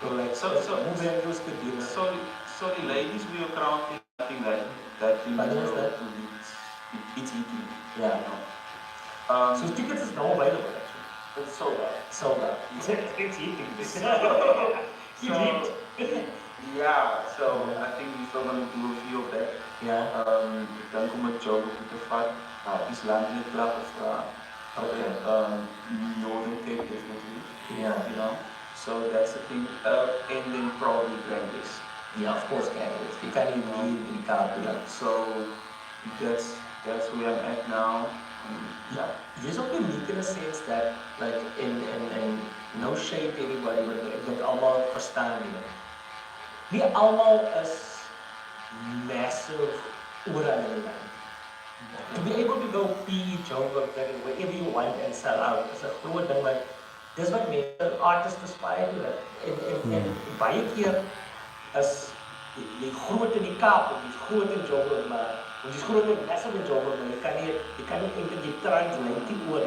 Or like, hoe ben je dus te doen? Sorry ladies, we are counting nothing that you know. It's eating. Yeah. So tickets is now available actually. It's sold out. Sold out. It's eating. So I think we're still going to do a few of that. Yeah. Dan kom ik job op de vat. Islam in het plak of Northern Cape definitely. Yeah. You know. So that's the thing. And then probably Grandis. Yeah, of course, Grandis. You can't even leave in the car to that. So that's where I'm at now. You're so unique in a sense that, like, in no shade to anybody, but ik denk allemaal verstaan dingen. Niet allemaal is massive overal in land. To be able to go pee, jump, whatever you want and sell out is a groot ding, maar dis wat mense artists aspire to. En baie keer is jy groot in die Kaap, of jy's groot in Joburg, maar want jy's groot in massive in Joburg, maar jy kan nie eintlik jy translate die oor.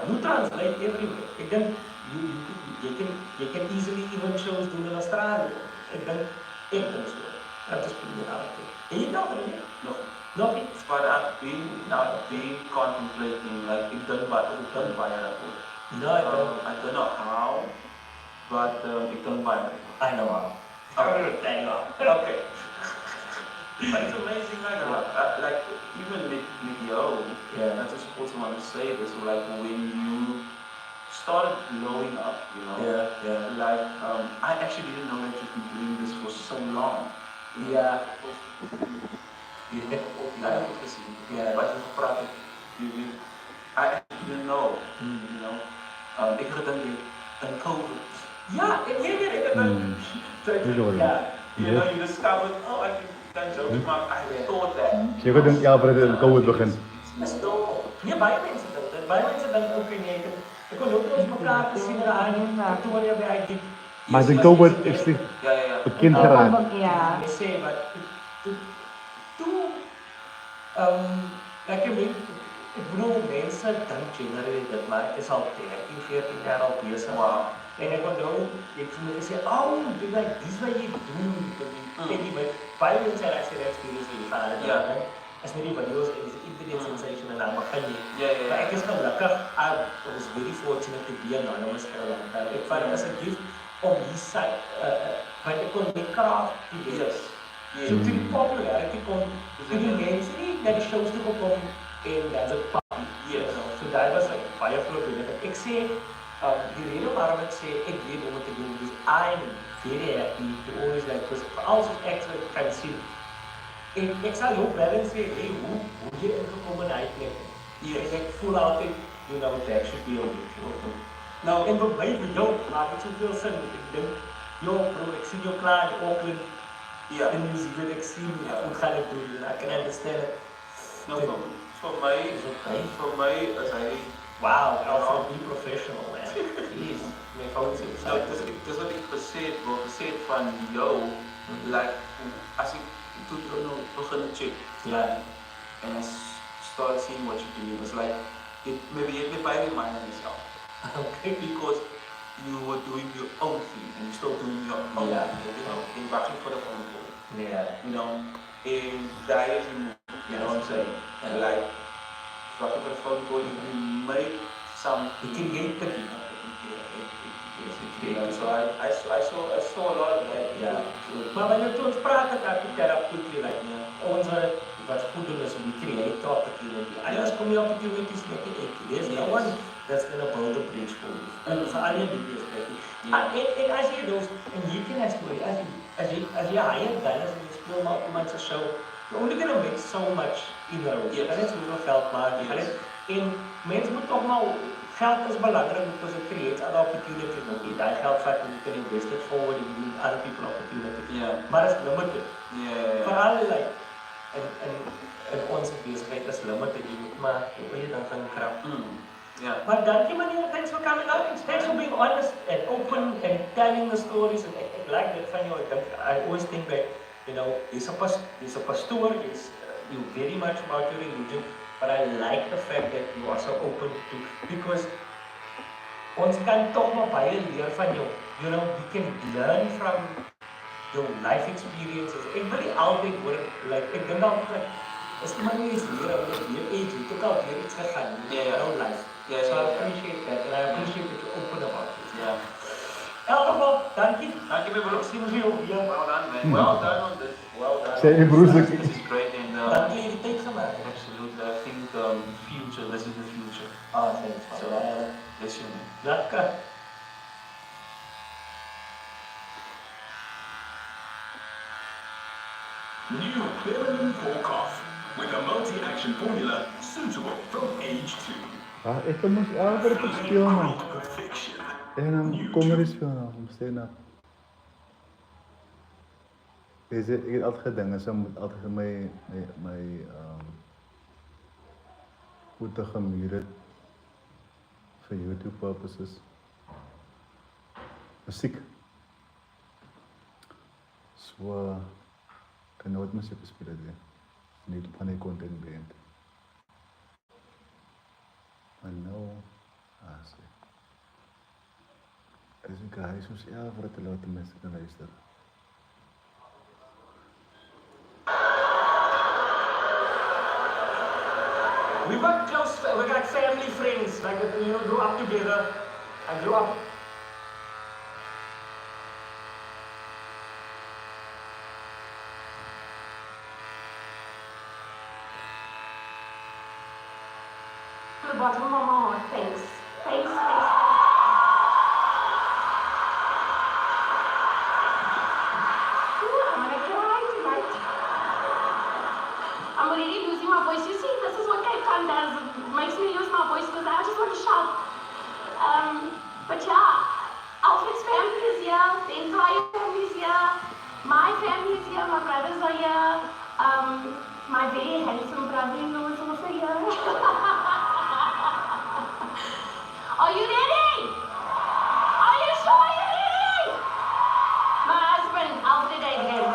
You translate everywhere. Ek dink jy can easily even shows doen in Australië. Ek dink so. Dat is pretty hard. En jy nou nie? Nog nie. But I've been contemplating, like, ik done by that. No, I don't. I don't know how, but ik don't buy it. I know how. Okay. I know. Okay. But it's amazing, like even with yo, Yeah. I just also want to say this, like when you started blowing up, Yeah. like I actually didn't know that you've been doing this for so long. Yeah. Yeah. But you gepraat het, I actually didn't know, ik had een COVID. Yeah, ik heb een... Yeah. You discovered, oh, I can joke, but I thought that. Je kunt een jaar voordat de COVID begint. Dat is dom. Nee, baie mense dink dit. Baie mense dink ook en jy ek kon ook ons mekaar gesien in aan toe wanneer by ek Maar de COVID is die Ja. bekend geraakt. Ja. Ek sê maar toe like ek bedoel mense dink generally dat maar ek is al 13, 14 jaar al besig. Wow. En ek onthou ek sê, dit like dis wat jy doen. En die baie mense het actually experience die vader. Ja. As met die video's en die internet sensation en dan begin jy. Ja. Maar ek is gelukkig, I was very fortunate to be anonymous vir 'n lang tyd. Ek vat dit as 'n gift om hier sy, want ek kon die kraag die wees. So toe die popularity kom, toe die mense nie na die shows toe kom en dan se party. So daar was like baie groot benefit. Ek sê, die rede waarom ek sê ek weet om te doen, is I'm very happy to always like, because als ek kan sien, ek sal ook wel eens sê, hey, hoe jy ingekom in die plek? En ek voel altyd, that should be a way. Nou, en vir my, vir jou, maak het soveel sin. Ek dink, bro, ek sien jou klaar in Auckland, in New Zealand, ek sien hoe gaan ek doen, en ek kan understand it. Nou, vir my is hy... Wow, also be professional, man. Jeez, my phone is Nou, dis wat ek gesê het van jou, like, as ek toe begin check, and I started seeing what you're doing, it was like, maybe it made me mind myself. Okay, because you were doing your own thing, and you're still doing your own thing, in wagting for the phone call. In daar is you know what I'm saying? And like, wagting for the phone call, you made some, you create the so I saw a lot of that. Maar wanneer toe ons praat het, ek het daarop quickly, like, ons wat goed doen is, we create the opportunity. Anders kom die opportunities net nie uit. There's no one that's gonna build a bridge for you. En vir al die video's, en as jy dus, en jy ken dat story, as jy hire gunners en jy speel maar op iemand se show, you're only gonna make so much inroads. Jy gaan net soveel geld maak, jy gaan net, en mens moet toch maar, geld is belangrijk because it creates other opportunities. Okay, that geld vat en you can invest it forward and give other people opportunities. Maar it's limited. Vooral like, en onze bezigheid is limited. Je moet maar, hoe je dan gaan krap. Maar dankie meneer, thanks for coming out. Thanks for being honest and open and telling the stories. And I like that van jou. I always think that, he's a pastor, you very much about your religion. But I like the fact that you are so open to, because ons kan toch maar baie leer van jou. We can learn from your life experiences. Ek wil nie altyd hoor, like, ek dink altyd, as iemand nie iets leer, oor weer age, het ook al weer iets gegaan in your life. So I appreciate that, and I appreciate that you're open about it. In elk geval, dankie. Dankie my broer. Ek sien jou weer. Well done, man. Well done on this. Well done. Sê jy broers, This is great, and Dankie jy die tyd gemaak. absolutely, I think future, this is the future. Thanks. So, bless you, man. Lekker. New Cleveland Cough with a multi-action formula suitable from age 2. Ek moes elke keer speel, man. Perfection. En dan comedy speel nou, om stand-up. Ek het altyd gedink, so moet altyd my voete gemuur het for YouTube purposes. Musiek. So, kan nooit musiek gespeel het weer. Niet op die content beënt. Maar nou, sê. Is ek huis ons vir te laat mense kan luister. We got family friends. like, grew up together. I grew up. To the bottom of my heart, thanks. Thanks. Ooh, I'm gonna cry tonight. I'm already losing my voice. You see, this is what Cape Town does. It makes me lose my voice because I just want to shout. But yeah, Alfred's family is here. The entire family is here. My family is here. My brothers are here. My very handsome brother-in-law is also here. Are you ready? Are you sure you're ready? My husband, Alfred again.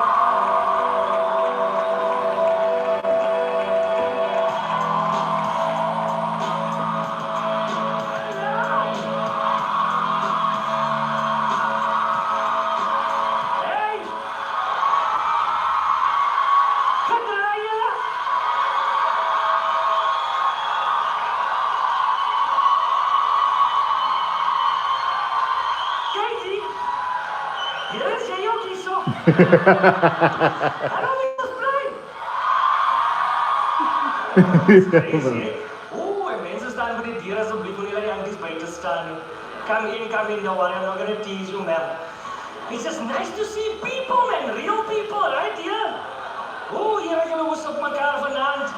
Hey! Katraya! Katie! Hier is jy ook hierso. Hallo, Mrs. Blind. Oeh, en mensen staan voor die dieren alsjeblieft voor jullie aan die buiten staan. Come in, don't worry, I'm not gonna tease you, man. It's just nice to see people, man, real people, right here. Oeh, hier het jullie woes op elkaar vanavond.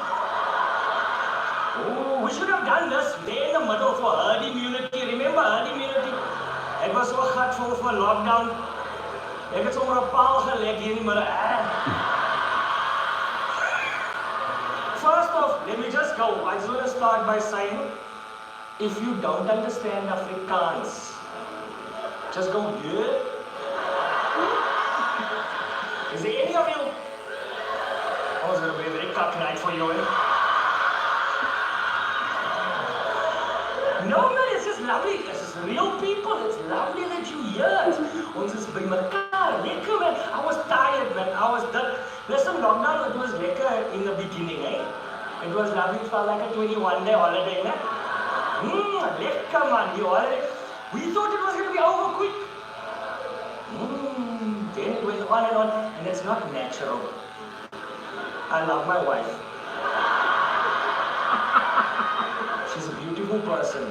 Oeh, we should have done this there in the middle for herd immunity. Remember herd immunity? Het was zo gat vol voor lockdown. Ik heb zomaar een paal gelegd hier in de midden. First off, let me just go. I just want to start by saying, if you don't understand Afrikaans, just go here. Is there any of you? Oh, it's gonna be a very cock night for you, eh? No man, it's just lovely. It's just real people. It's lovely that you here. Ons is by mekaar. Lekker man. I was tired man. I was done. Listen, lockdown, it was lekker in the beginning, eh? It was lovely. It felt like a 21-day holiday, eh? Lekker man. The holiday. We thought it was going to be over quick. Then it went on, and it's not natural. I love my wife. She's a beautiful person.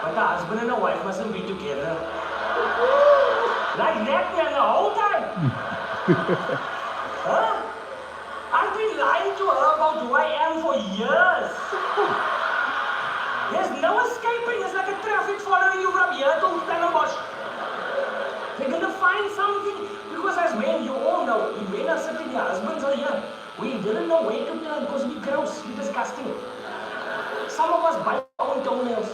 But the husband and the wife mustn't be together. Like that, man, the whole time. Huh? I've been lying to her about who I am for years. There's no escaping. It's like a traffic following you from here to Stellenbosch. They're gonna find something. Because as men, you all know, when men are sitting here, husbands are here. We didn't know where to turn because we're gross, we're disgusting. Some of us bite our own toenails.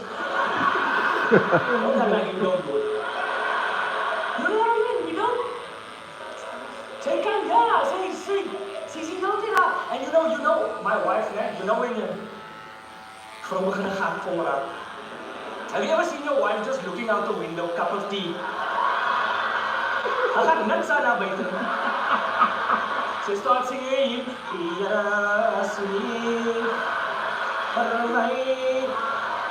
Don't act like you don't do it. You know what I mean? We don't. Say, come here. Say, don't do that. And you know, my wife, you know when you're from have you ever seen your wife just looking out the window, cup of tea? I got nuts on her baby. She starts singing,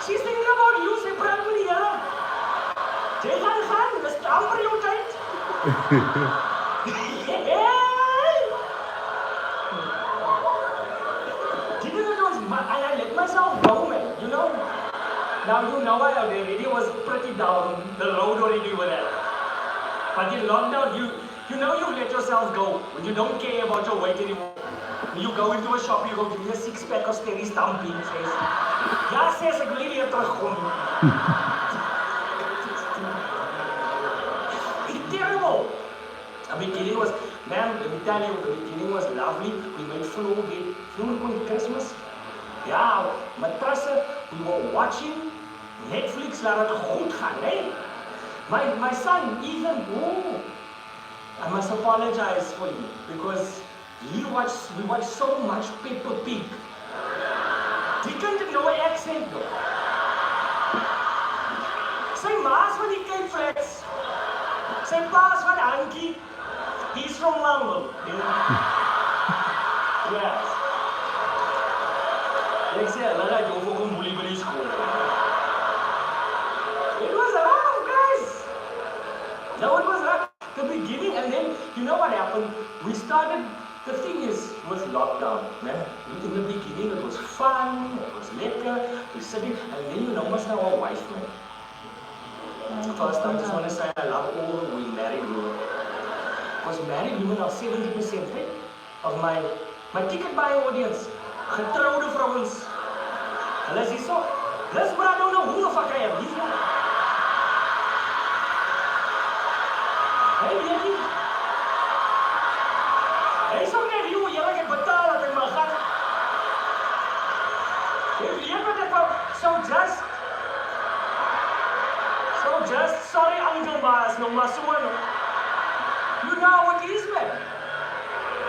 she's thinking about you, say, Brahmani, Jai Khan, let's stomp for you tight. And I let myself go, man, you know. Now you know I already was pretty down the road already with that. But in lockdown, you know you let yourself go when you don't care about your weight anymore. When you go into a shop, you go give me a 6-pack of steady stamping, says. Ja, says ek wil nie weer terugkom. It's terrible. The beginning was, man, let me tell you, the beginning was lovely. We made floor Christmas. Ja, matrassen, we were watching Netflix, laat het goed gaan, hè? My son, Ethan, I must apologize for you because we watched so much Peppa Pig. He couldn't know an accent though. Sy ma's van die Cape Flats. Sy pa's van Hankie. He's from London. Yes. Ek sê, hulle het jou vir kom boelie by die skool. with lockdown, man. In the beginning it was fun, it was lekker, we sitting, and then you know what's now our wife, man. First, I just want to say I love all the married women. Because married women are 70% of my ticket buying audience. Getrouwde vrouwens. Hulle sê so, this bra don't know who the fuck I am. He's not. Hey, Jackie. Hey, so net you, jy raak betaal dat ek maar gaan. Jy weet wat ek wou, so just, sorry Uncle Mas, no mas one. You know what it is, man.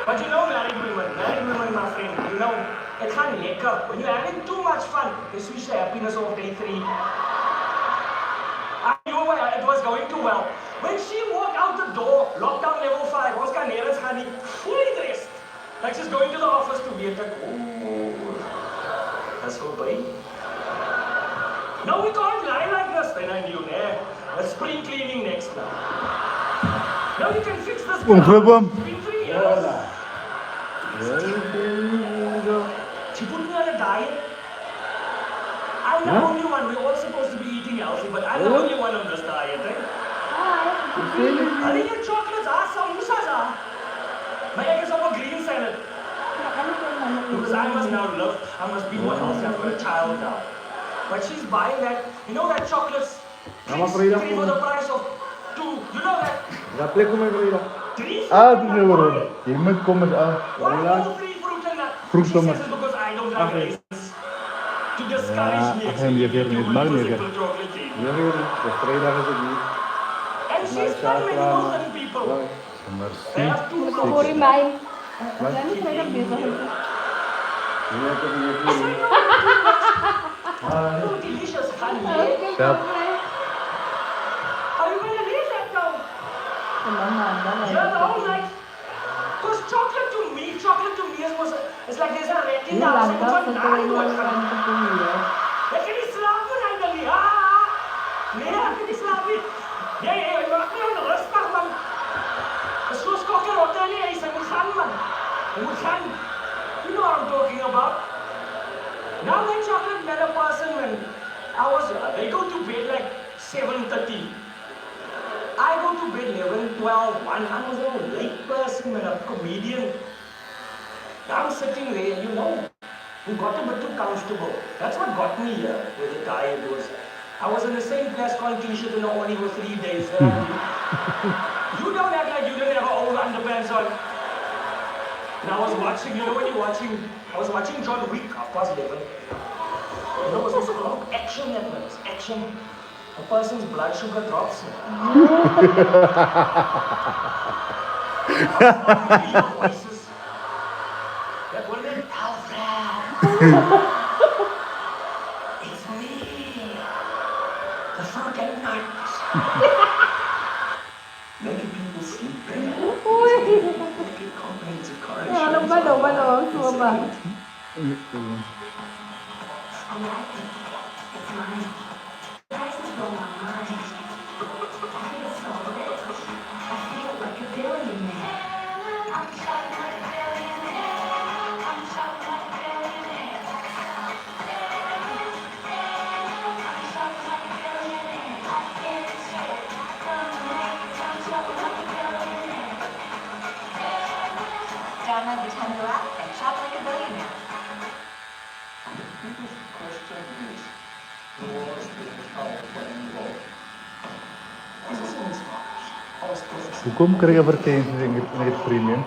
But you know married women, my friend, you know, it can't lekker. When you're having too much fun, they switch the happiness of day 3. I knew it was going too well. When she walked out the door, lockdown level 5, ons kan nergens gaan nie, fully dressed. Like she's going to the office to be like, oh, that's so bad. No, we can't lie like this. Then I knew, let's spring cleaning next now. No, you can fix this. It's been 3 years. She put me on a diet. I'm the only one. We're all supposed to be eating healthy, but I'm the only one on this diet, right? I think your chocolates are samosas are. My egg is on a green salad. Because I must now live. I must be more healthy. I've got a child now. But she's buying that, you know that chocolates? 3 for the price of 2. You know that? 3 for the Je moet komen aan. Vroeg sommer. Because I don't like raisins. To discourage me. En je hebt niet mag niet. And she's not many Muslim people. They have 2 Sorry, mij. Zijn niet meer bezig. Oh, delicious honey. Stop. Are you going to leave that now? Yeah, all night. Because chocolate to me is like there's a rat in the house. It's not I can slap it finally. I can slap it. Yeah, ik mag niet aan de rust maar man. Het is zoals kokken rotten niet eens. Je moet gaan man. Je moet gaan. You know what I'm talking about. Now that chocolate met a person when they go to bed like 7:30. I go to bed 11, 12, 1. I was a late person when a comedian. I'm sitting there, you know, we got a bit too comfortable. That's what got me here with the diet was. I was in the same press con t-shirt and only for 3 days. You don't act like you didn't have old underpants on. And I was watching, you know when you're watching, I was watching John Wick, 11:30. You know, it was also a lot of action that was action. A person's blood sugar drops. Voices. That one then, Alfred. It's me. The fruit and nuts. Making people sleep better. Making comprehensive correction. Ano ba? It's mine. Price is on my mind. I feel so rich. I feel like a billionaire. I'm shot like a billionaire. I'm shot like a billionaire. I'm shot like a billionaire. I can't shake. I'm shot like a billionaire. Download the Tender app and shop like a billionaire. Hoekom krijg je advertenties in het premium?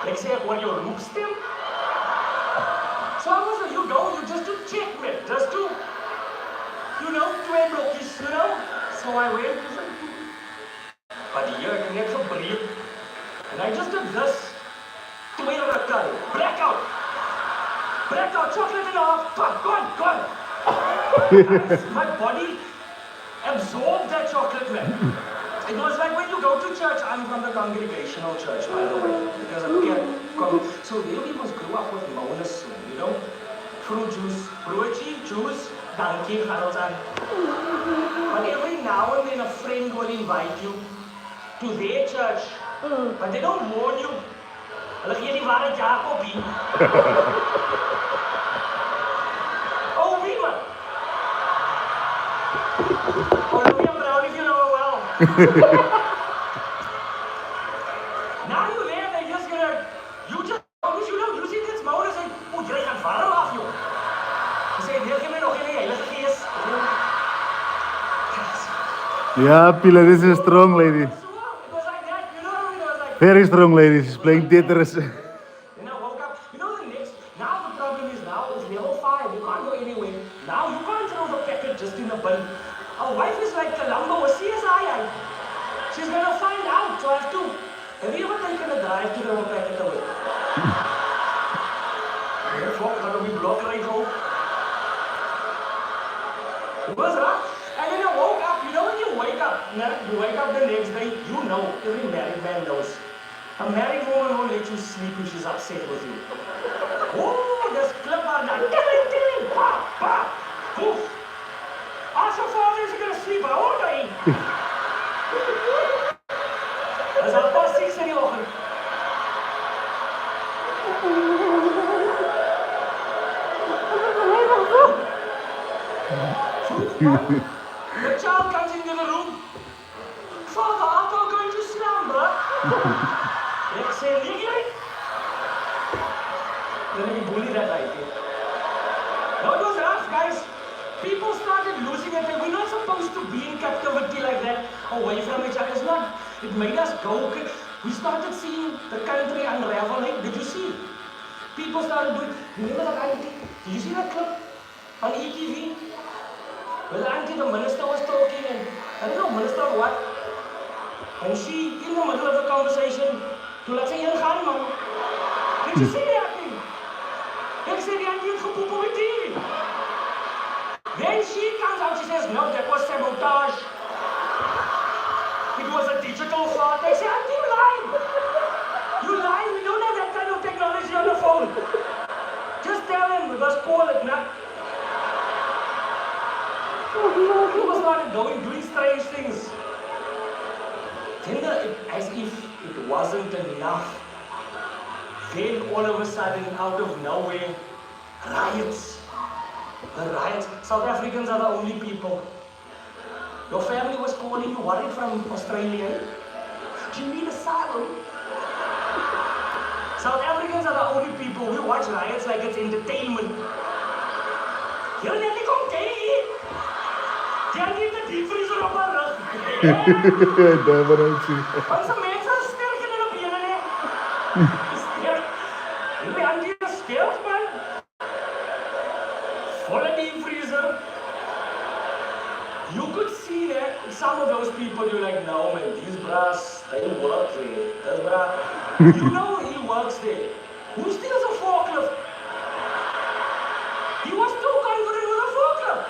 Like say, what your root stem? So I was you go, you just do checkmate, just do, you know, 2 blokjes, you know? So I went, but here I can never breathe. And I just did this, 2 rectal, blackout, chocolate and half, gone. My body absorbed that chocolate, man. It was like when you go to church. I'm from the Congregational church, by the way, because I'm here. So there we must grow up with bonus, you know, fruit juice, broodje, juice, donkey, harosan. But every now and then a friend will invite you to their church But they don't warn you. Hulle gee die ware Jacob hier. Oh, wie man? Oh, Louis and Brown, if you know her well. Now you there, they just gonna, you just, you see this mouth and say, oh, jy gaan warm af, joh. Ze zeggen, deel je mij nog in een heilige geest? Yeah, Pilar, this is a strong lady. It was like that, you know what I mean? It was like, Very strong lady. She's playing theaters. and I woke up. You know the next, now the problem is now it's level 5. You can't go anywhere. Now you can't throw the packet just in the bin. Our wife is like Columbo or CSI. She's gonna find out, so I have to. Have you ever taken a drive to throw a packet away? Fuck, gonna be blocked right home. It was rough. And then I woke up. You know when you wake up the next day, you know, every married man knows. A married woman won't let you sleep if she's upset with you. Oh, this clip on that. Ding, pa, pa, poof. Ask your father if you're gonna sleep. How old are you? That's half past 6 in the ochtend. The child comes into the room. Father, I'm not going to slumber. Let's say, legally. Then we bully that idea. No, it was rough, guys. People started losing it. We're not supposed to be in captivity like that, away from each other. It's not. It made us go. We started seeing the country unravel. Like, did you see? People started doing. Remember that auntie? Did you see that clip on ETV? Well, the auntie, the minister was talking, and I don't know, minister of what? And she, in the middle of the conversation, to let's say, gaan, man. Did you see that thing? Ek sê die auntie het gepoep op die TV. Then she comes out, she says, no, that was sabotage. It was a digital fraud. They say, auntie, you lying. You lying, we don't have that kind of technology on the phone. Just tell him, we must call it, nah. People started doing strange things. As if it wasn't enough. Then all of a sudden, out of nowhere, riots. The riots. South Africans are the only people. Your family was calling you, worried from Australia. Do you need asylum? South Africans are the only people. We watch riots like it's entertainment. You're never going to eat. Jy het die diep vriezer op haar rug. Daar van uit sien. Want some mense is sterk in hulle bene, nee. Sterk. Die auntie is sterk, man. Volle diep vriezer. You could see that some of those people, you're like, no man, these bras, they work there. That's bra. You know he works there. Who steals a forklift? He was too confident with a forklift.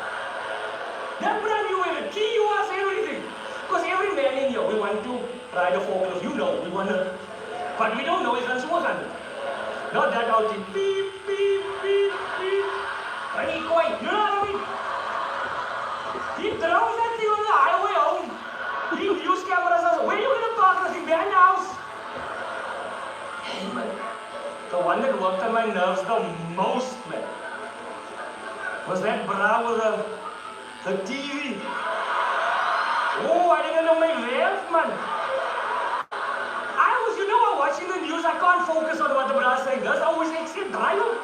That brand new in it, key you ask everything. Because every man in here, we want to ride a forklift. You know, we want to. But we don't know if it's one. Not that out in beep, beep, beep, beep. And he quite, you know what I mean? He drove that thing on the highway home. He used cameras as, where are you going to park this thing? Behind the house. Hey man, the one that worked on my nerves the most, man, was that bra with the TV. Oh, I didn't know my ref, man. I was, you know, I'm watching the news, I can't focus on what the bra's saying. That's always exit driver.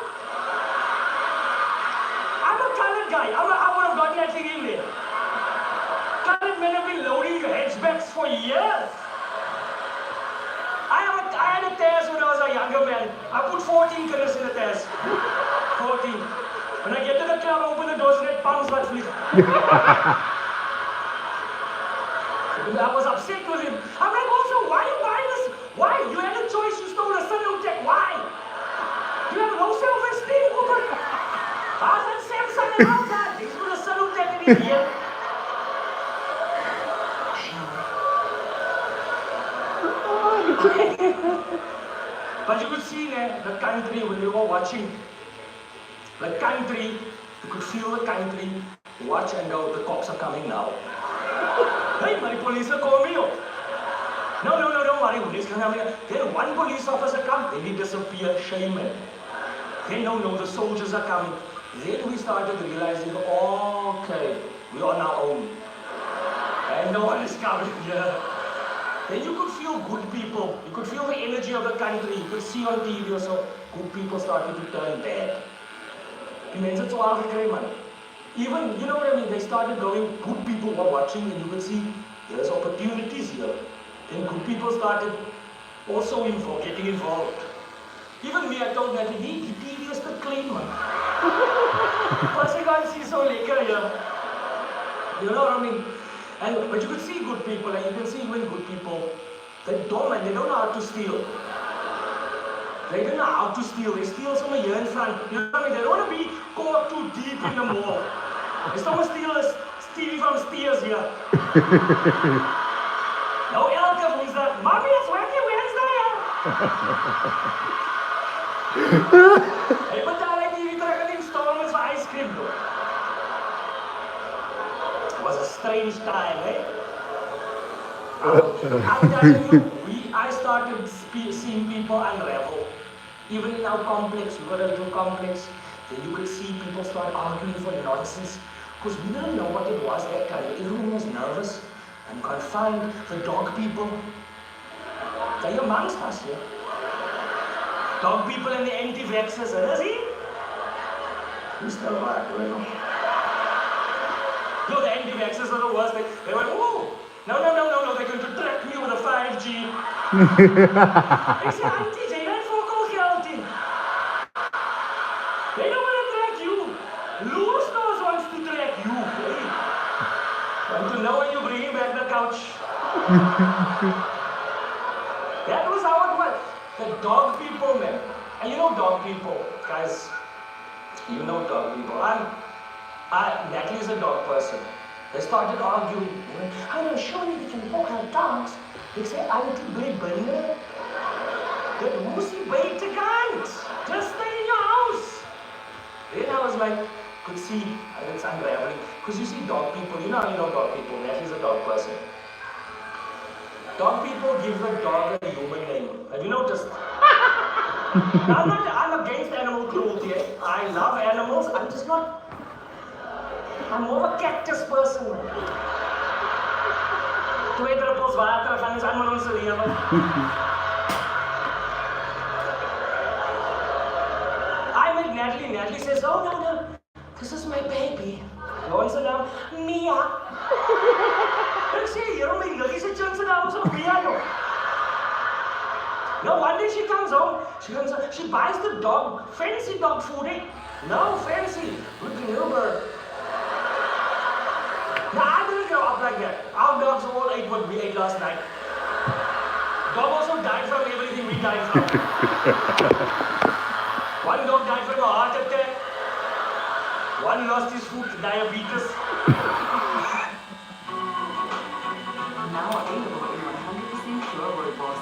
I'm a colored guy. I would have gotten that thing in there. Colored men have been loading hatchbacks for years. I had a test when I was a younger man. I put 14 colors in the test. 14. When I get to the club, I open the doors and it pumps like fleek. I was upset with him. I'm like, also, why you buy this? Why? You had a choice, you stole a Sunotech. Why? You have no self-esteem, woman. How's that Samsung and how's that? He's with a Sunotech in his ear. But you could see there, the country, when you were watching, the country, you could feel the country, watch and go, the cops are coming now. Hey, my police are calling me up. No, don't worry. Police come. Then one police officer comes, then he disappears. Shame, man. Then no, the soldiers are coming. Then we started realizing, okay, we are on our own. And no one is coming here. Then you could feel good people. You could feel the energy of the country. You could see on TV also, good people started to turn bad. Die mense so afgekry, man. Even, you know what I mean, they started going, good people were watching and you could see there's opportunities here. Then good people started also getting involved. Even me, I told Natalie, die TV is te klein, man. As jy kan see so lekker hier. You know what I mean? But you could see good people, and you can see when good people, they're dumb and they don't know how to steal. They don't know how to steal. They steal somewhere here in front. You know what I mean? They don't want to be caught too deep in the mall. They someone stealing from steers here. Nou, elke woensdag, Mommy, it's working Wednesday. Hey, betaal hy TV terug in installments for ice cream, though. It was a strange time, eh? I'm telling you, I started seeing people unravel. Even in our complex, we got a little complex, then you could see people start arguing for nonsense. Because we didn't know what it was that time. Everyone was nervous and confined. The dog people, they're amongst us here. Dog people and the anti-vaxxers, is he? We still are, you know. No, the anti-vaxxers are the worst. They went, oh, no, they're going to track me with a 5G. They say, Auntie, jy het fokol geld in. They don't want to track you. Loose nose wants to track you. Hey. Want to know when you bring back the couch. That was how it was. The dog people, man. And you know dog people, guys. You know dog people. Natalie is a dog person. They started arguing. I'm not sure we can walk our dogs. They say, Auntie, bly binne. Dit moes nie buite gaan. Just stay in your house. Then I was like, could see, it's unraveling. Because you see dog people, you know how you know dog people. Natalie's a dog person. Dog people give the dog a human name. Have you noticed? I'm against animal cruelty. I love animals. I'm just not. I'm more of a cactus person. Twee druppels water gaan is allemaal onze leven. I met Natalie. Natalie says, oh no, this is my baby. What's her name? Mia. Ik zeg, hier my liggie se chance naam is Mia. No, one day she comes home, she buys the dog, fancy dog food. Eh? No, fancy. Good Hilbert. Now, I didn't grow up like that. Our dogs all ate what we ate last night. Dog also died from everything we died from. One dog died from a heart attack. One lost his food to diabetes. Now available in 100% pure rooibos.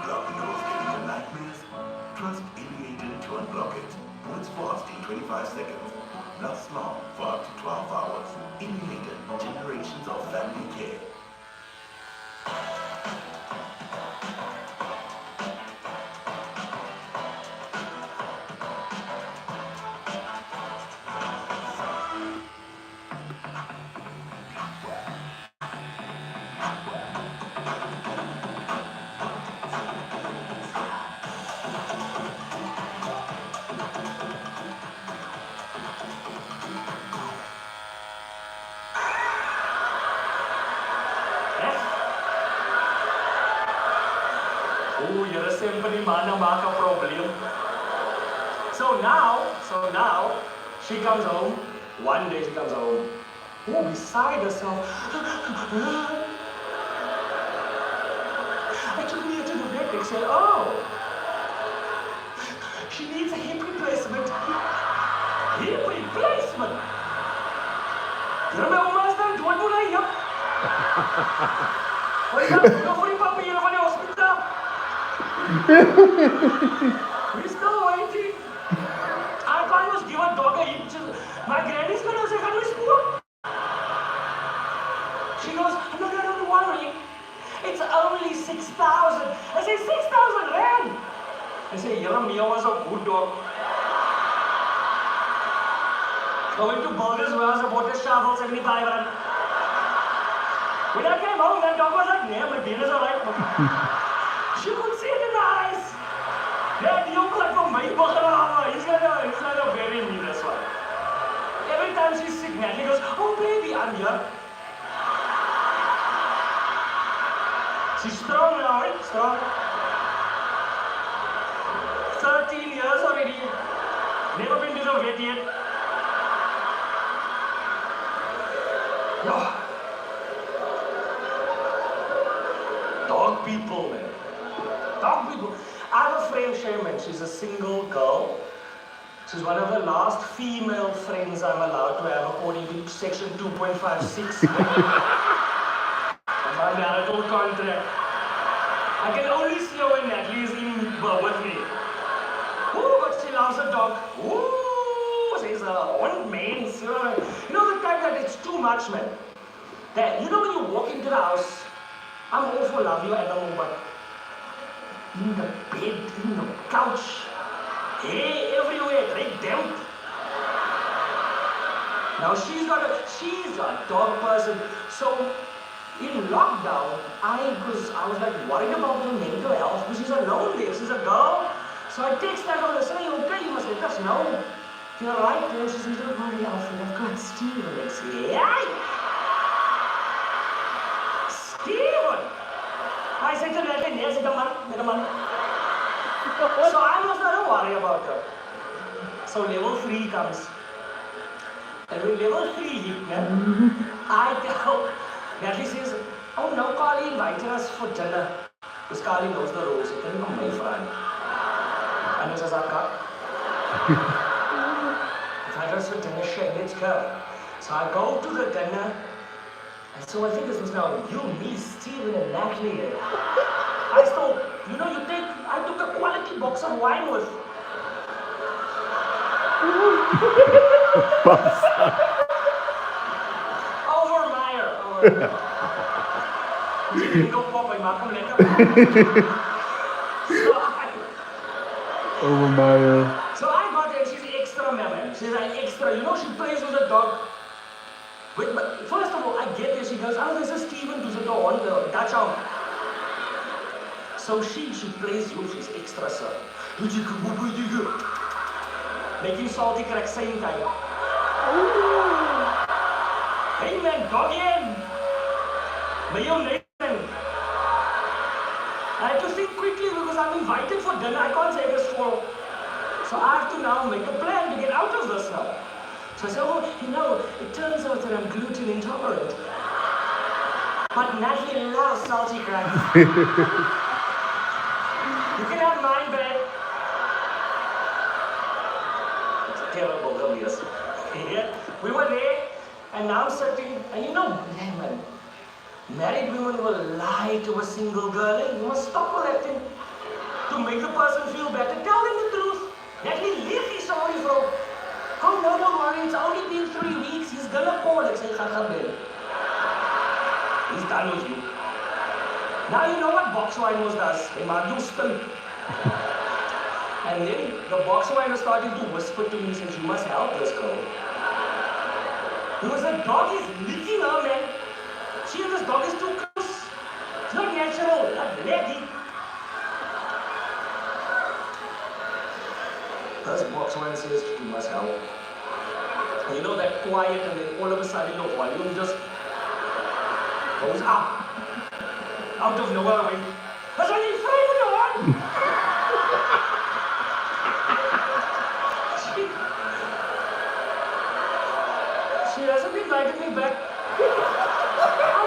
Blocking nose giving you nightmares? Trust Aviator to unblock it. It's fast in 25 seconds. Not small for up to 12 hours. Emulated generations of family care. Oh, you're a symphony man, maak 'n probleem. So now, she comes home. One day she comes home. Oh, beside herself. I took her to the vet. They said, oh, she needs a hip replacement. Hip replacement? You're my almost done. What do I hip? What is that? Go for the puppy in the hospital. We're still waiting. I can't just give a dog a hip. My granny's gonna say, can we spook? I say, Mia was a good dog. Going to Burgers Wells, I bought a shovel, 75 rand. When I came home, that dog was like, yeah, my dinner's alright. She could see it in the eyes. Dad, you like from my burger. He's like a very meanest one. Every time she's sick, Natalie goes, oh baby, I'm here. She's strong now, right? Strong. 13 years already. Never been to the vet yet. No. Dog people, man. Dog people. I have a friend, Shaman. She's a single girl. She's one of the last female friends I'm allowed to have according to section 2.56 of my marital contract. I can only see her when Natalie is with me. Ooh, but she loves a dog. Ooh, she's a one man. You know the type that it's too much, man. That, you know when you walk into the house, I'm all for love you animal, but in the bed, in the couch, hair everywhere, very damp. Now she's a dog person. So in lockdown, I was like worried about her mental health because she's alone there. She's a girl. So I text her and I said, okay, you must let us know. You're right. And she says, don't worry, Alfred, I've got Steven next year. Steven! I said to Natalie, yes, it's a man. So I was not worried about her. So level 3 comes. And when level 3 hit, I tell Natalie says, oh no, Carly invited us for dinner. Because Carly knows the rules. So can you come my friend? And he says, invited us for dinner, let's go. So I go to the dinner. And so I think this was now you, me, Steven, and Natalie. I thought, I took a quality box of wine with. Overmeyer. Jy didn't go pop, I maak hom lekker. Overmeyer. So I got her, she's extra, man. She's like extra. She plays with the dog. But first of all, I get there, she goes, oh, there's a Steven who's at the horn, the Dutch arm. So she plays you, she's extra, sir. Making salty crack same time. Hey man, dog in. Mayonnaise. I have to think quickly because I'm invited for dinner, I can't say this for. So I have to now make a plan to get out of this now. So I said, it turns out that I'm gluten intolerant. But Natalie loves salty crack. You can have mine, babe. It's a terrible obvious. We were there, and now I'm sitting, and man, married women will lie to a single girl. You must stop all that thing. To make the person feel better, tell them the truth. Natalie, leave me sorry, bro. Oh no, don't worry, it's only been 3 weeks. He's gonna call and say, he's done with you. Now you know what box wine does. They make you still. And then the box wine started to whisper to me, he says, you must help this girl. Because the dog is licking her, man. She and this dog is too close. It's not natural, not ready. This box wine says, you must help. And you know that quiet, and then all of a sudden your volume just goes up. Out of nowhere, I went, that's only 5 on. She hasn't invited me back. I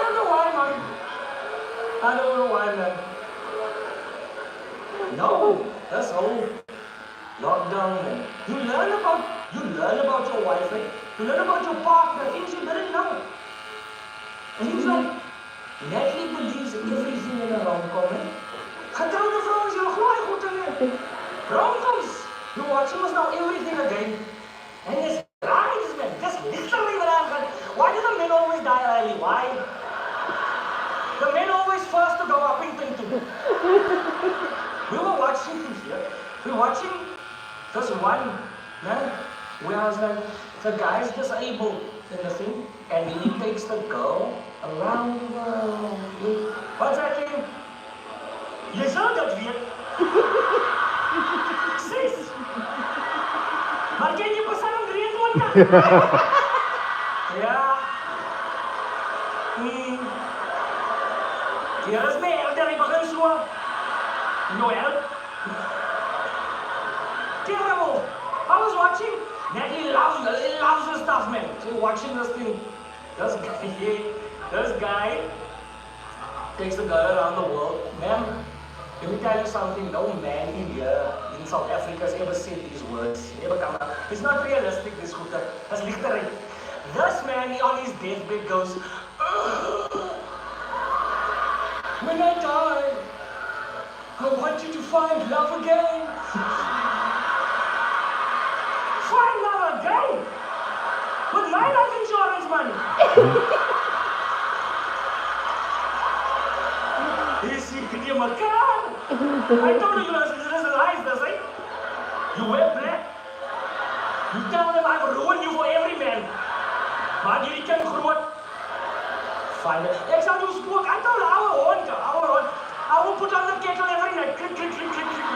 don't know why, man. I don't know why, man. No, that's whole lockdown, man. You learn about your wife, right? You learn about your partner, things you didn't know. And he was like, Natalie believes everything in a rom-com, man. Getrouwde vrouwen zullen gelijk goed in. Rom-coms. You're watching us now everything again. And it's right, man. Just literally what I'm saying. Why do the men always die early? Why? The men always first to go up in thing. We were watching here. We're watching this one, man, where I was like, the guy's disabled in the thing, and he takes the girl around the world. What's that thing? You saw that weer? Sis! Maar ken je pas aan om 23? Ja. Hier is my elder, hy begin so. No help. Terrible. I was watching. Natalie loves this stuff, man. So watching this thing. This guy takes the girl around the world. Man, let me tell you something. No man in here in South Africa has ever said these words. Never come out. It's not realistic, this scooter. That's literally. This man on his deathbed goes, when I die, I want you to find love again. Find love again? With my life insurance money. Is he could give him a car? I told you, this is lies, does it? You wear black. You tell them I've ruined you for every man. Maar jullie kan groot. Fine. Ik zou doen spook. I told our hond. I will put on the kettle every night. Click, click, click, click, click.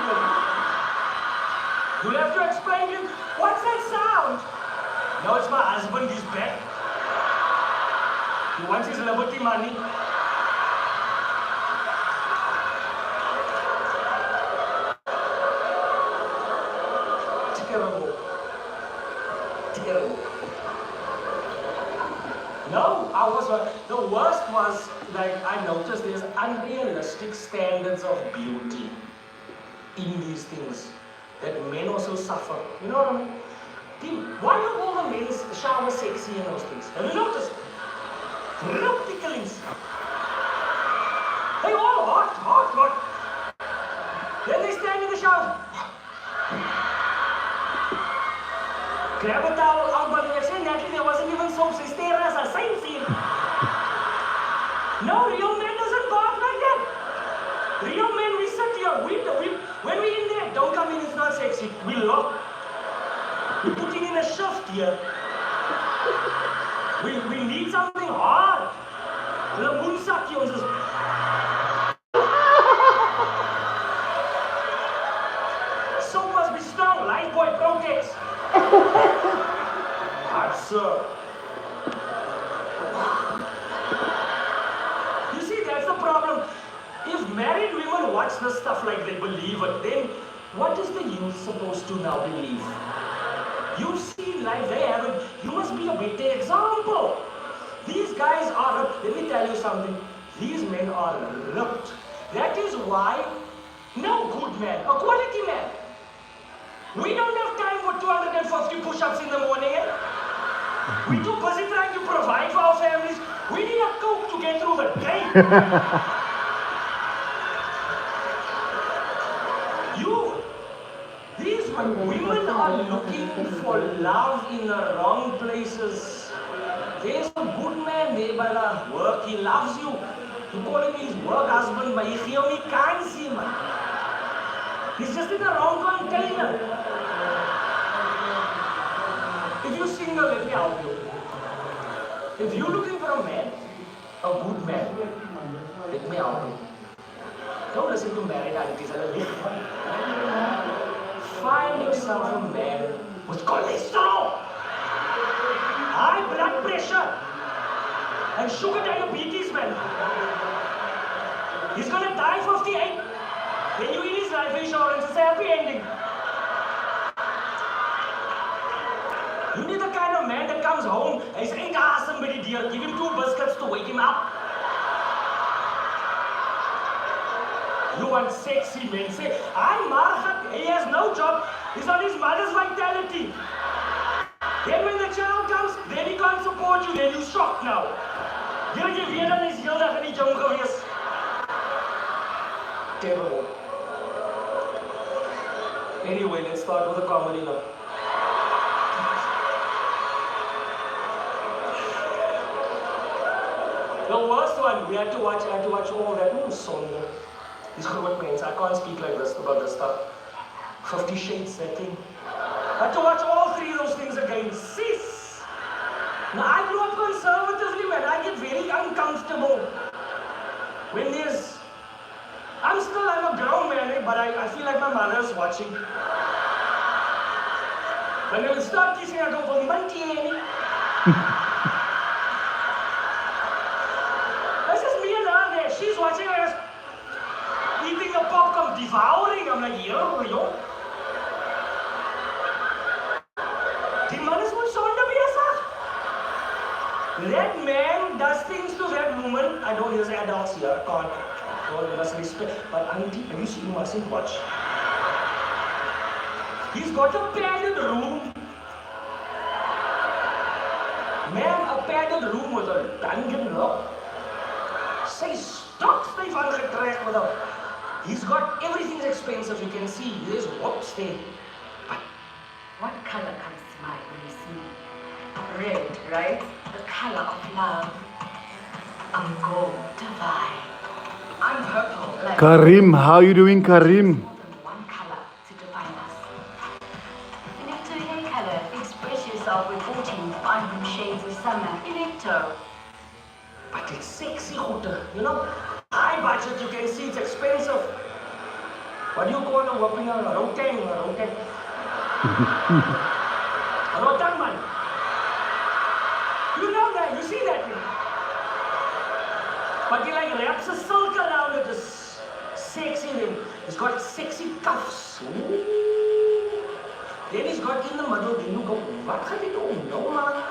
You'll have to explain to him, what's that sound? No, it's my husband, he's back. He wants his liberty money. Terrible. Terrible. No, the worst was, like, I noticed there's unrealistic standards of beauty in these things that men also suffer. You know what I mean? Why are all the men shower sexy and those things? Have you noticed? Ticklings. They all hot. Then they stand in the shower. Grab a towel out, but they say, Natalie, there wasn't even soap, so stay as a sign scene. No, real men doesn't bark like that. Real men, we sit here, when we in there, don't come in, it's not sexy. We lock. We're putting in a shift here. We need something hard. Lamunsak, ons is... Soap must be strong, Lifebuoy Protex. Sir. You see, that's the problem. If married women watch this stuff like they believe it, then what is the youth supposed to now believe? You've seen life, they haven't. You must be a better example. These guys are ripped. Let me tell you something. These men are ripped. That is why no good man, a quality man. We don't have time for 250 push-ups in the morning. We're too busy trying to provide for our families. We need a Coke to get through the day. These women are looking for love in the wrong places. There's a good man there by the work. He loves you. You call him his work husband, but he can't see him. He's just in the wrong container. If you're single, let me help you. If you're looking for a man, a good man, let me help you. Don't listen to married aunties. Find yourself a man with cholesterol, high blood pressure, and sugar diabetes, man. He's gonna die 58. Then you in his life insurance, it's a happy ending. You need the kind of man that comes home and he's saying, somebody dear, give him 2 biscuits to wake him up. You want sexy men, say, I'm Marhat, he has no job, he's on his mother's vitality. Then when the child comes, then he can't support you, then you're shocked now. Jy weet dan is heel dag in die gym gewees. Terrible. Anyway, let's start with the comedy now. The worst one, I had to watch all that. Sonde. These groot mense, I can't speak like this about this stuff. 50 Shades, that thing. But to watch all three of those things again, sis. Now I grew up conservatively, man. I get very uncomfortable when there's... I'm a grown man, but I feel like my mother's watching. When they will start kissing, I go, "Van Mantieni." That's just me and her there. She's watching us eating the popcorn, devouring. I'm like, yo. Die man is moet zonde bezig. That man does things to that woman. I don't use adults here. I can't. You must respect. But auntie, have you seen, you mustn't watch. He's got a padded room. Man, a padded room with a dungeon lock. Say, stop, Steve, aangetrek with him. He's got everything's expensive, you can see. There's whoops there. But What color comes to mind when you see red, right? The color of love. I'm gold, divine. I'm purple, like Karim, how you doing, Karim? one color to define us. Electo hair color. Express yourself with 14 shades of summer. Electo. but it's sexy, Goede. You know, high budget, you can see it's expensive. What do you call a whopping a rotang? A rotang, man. You know that, you see that. But he like wraps a silk around it, this sexy thing. He's got sexy cuffs. Ooh. Then he's got in the middle, then you go, what can he do? No, man.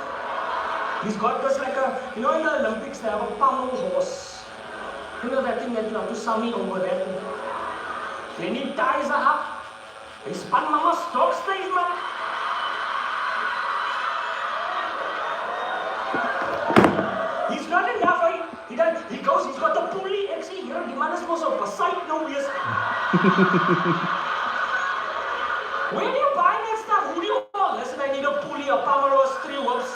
He's got this like a, you know in the Olympics they have a pommel horse. You know that thing that you have to summy over that. Then he ties her up. He spun mama stock stage, man. He's not enough, eh? He goes, he's got the pulley, actually, here, the man is supposed to site no yes. Where do you buy that stuff? Who do you call? Listen, I need a pulley, a pommel horse, 3 whoops.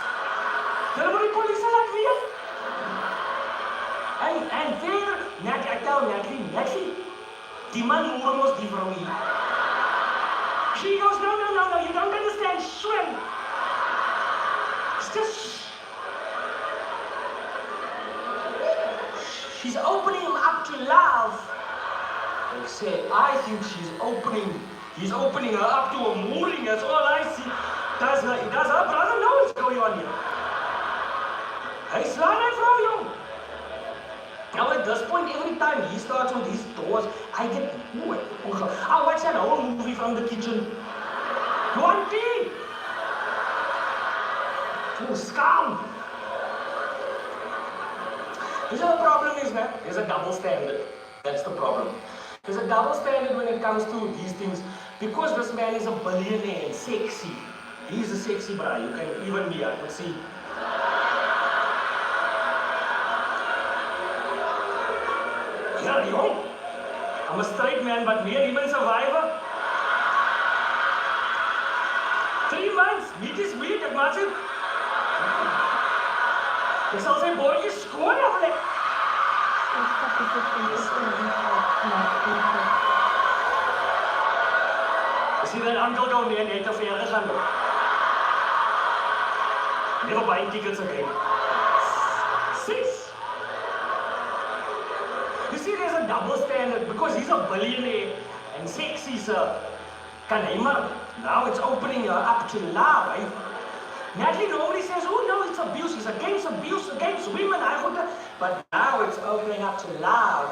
Then what do you call this like weer? And verder, I tell Natalie, die man moer mos die vrou hier. She goes, no, you don't understand, swim. It's just... She's opening him up to love. They said, I think he's opening her up to a mooring, that's all I see. Does her brother know what's going on here? Hy slaan my vrou, jong. Now at this point, every time he starts with these doors, I get, I watch that whole movie from the kitchen. You want tea? Oh, scum. This is the problem is that there's a double standard. That's the problem. There's a double standard when it comes to these things. Because this man is a billionaire and sexy. He's a sexy guy. You can, even me, I could see. Yeah, yo. I'm a straight man, but me and him a survivor. 3 months. Meat is meat, ek maak it. Ek sal sy boordjies skoon aflek. You see that uncle go near net of ver gegaan. Never buying tickets again. 6. You see, there's a double standard because he's a billionaire and sexy, sir. Now it's opening her up to love, eh? Natalie normally says, oh no, it's abuse. It's abuse against women. But now it's opening up to love.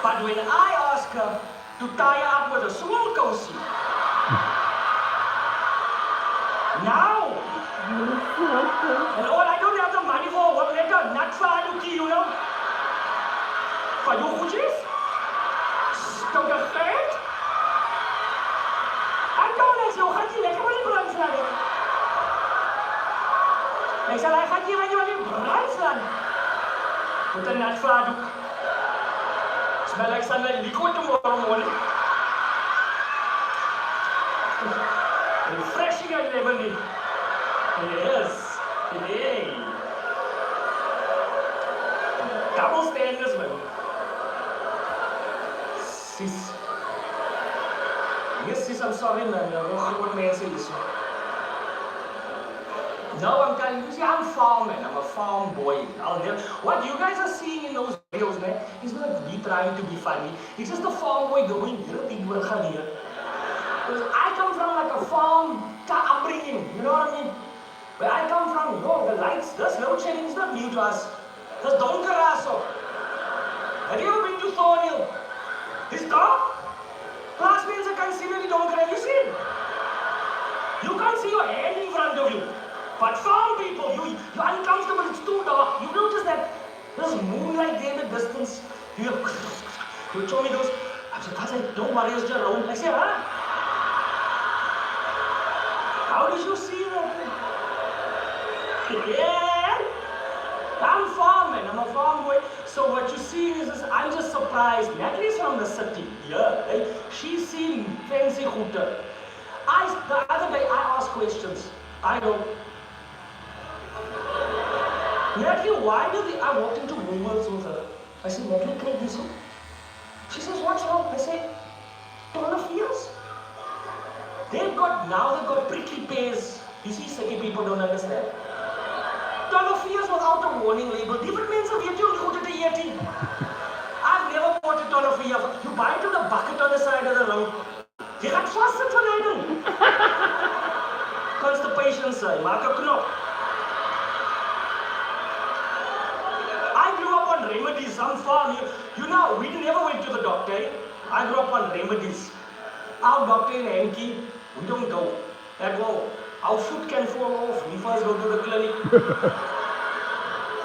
But when I ask her to tie her up with a swirl cozy, now, and all I don't have the money for what let her nut for Anuki, you know? For you goedjes? Stok je geld? En dan is het gaat je lekker met die brand slaan. Ik zei, hij gaat je met die brand slaan. Met een nat vaardoek. Smell like sunlight liquid tomorrow morning. Refreshing at level. Yes. Hey. Double standards, man. Sis. Yes, sis, I'm sorry, man. What may I say this one? No, I'm telling you, see, I'm farm, man. I'm a farm boy. What you guys are seeing in those videos, man, is not me trying to be funny. It's just a farm boy going here, big work here. Because I come from like a farm upbringing, you know what I mean? Where I come from, the lights, this load shedding is not new to us. This donker aso. Have you ever been to Thornhill? It's dark. Classmates are considerably donker. Have you seen? You can't see your hand in front of you. But farm people, you're uncomfortable, it's too dark. You notice that there's moonlight there in the distance. You show me those. I said, don't worry, it's just around. I said, huh? How did you see that? Yeah. I'm farm, man. I'm a farm boy. So what you see is this, I'm just surprised. Natalie's from the city. Yeah, right? She's seen fancy hooter. The other day I asked questions. I don't. Natalie, why I walked into Woolworths with her. I said, Natalie, can I do something? She says, what's wrong? I said, dollar fears. They've got prickly pears. You see, second people don't understand. Dollar fears without a warning label. Different means of yeti on the yeti. I've never bought a dollar fear. You buy it in a bucket on the side of the road. You got fast it for constipation, sir. Mark a knop. Remedies, I'm farm. You know, we never went to the doctor. I grew up on remedies. Our doctor in Henki, we don't go. Our foot can fall off. We first go to the clinic.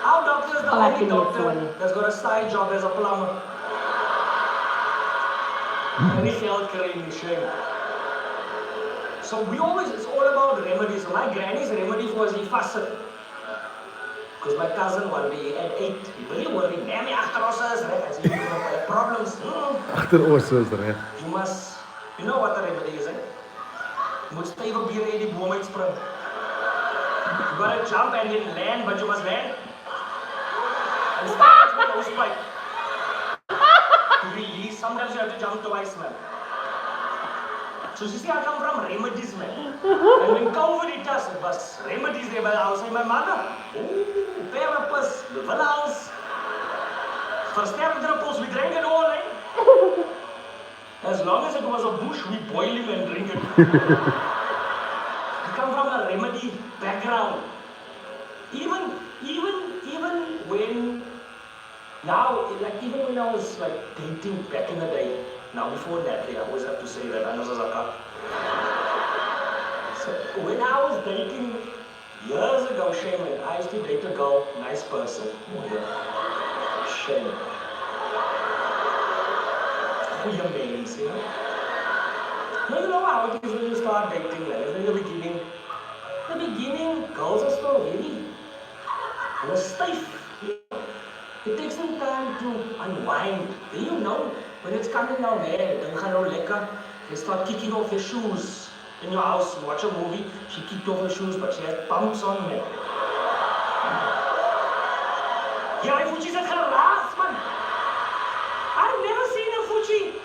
Our doctor is the only doctor that's got a side job as a plumber. And he felt crazy, shame. So it's all about remedies. So my granny's remedy was he fasted. Because my cousin one day at 8, he really worried, man, I said, you have problems. You know what the remedy is, eh? You must stay up here, you must spring. You gotta jump and then land, but you must land. And start with the hosepipe. To release, sometimes you have to jump twice, man. So you see, I come from remedies, man. And when COVID hit us, it was remedies there by the house. My mother, therapist, the house. First druppels, we drank it all, eh? As long as it was a bush, we boil him and drink it. I come from a remedy background. Even when now, even when I was dating back in the day. Now before that, I always have to say that I know Zaka. So when I was dating years ago, Shaman, I used to date a girl, nice person. Shaman. Who your names, you know? No, you know how it is when you start dating, in the beginning, girls are still very stiff. It takes some time to unwind. Then you know, when it's coming down there, they start kicking off their shoes. In your house, you watch a movie, she kicked off her shoes, but she had pumps on, man. Yeah, my Fuji's at her ras, man. I've never seen a Fuji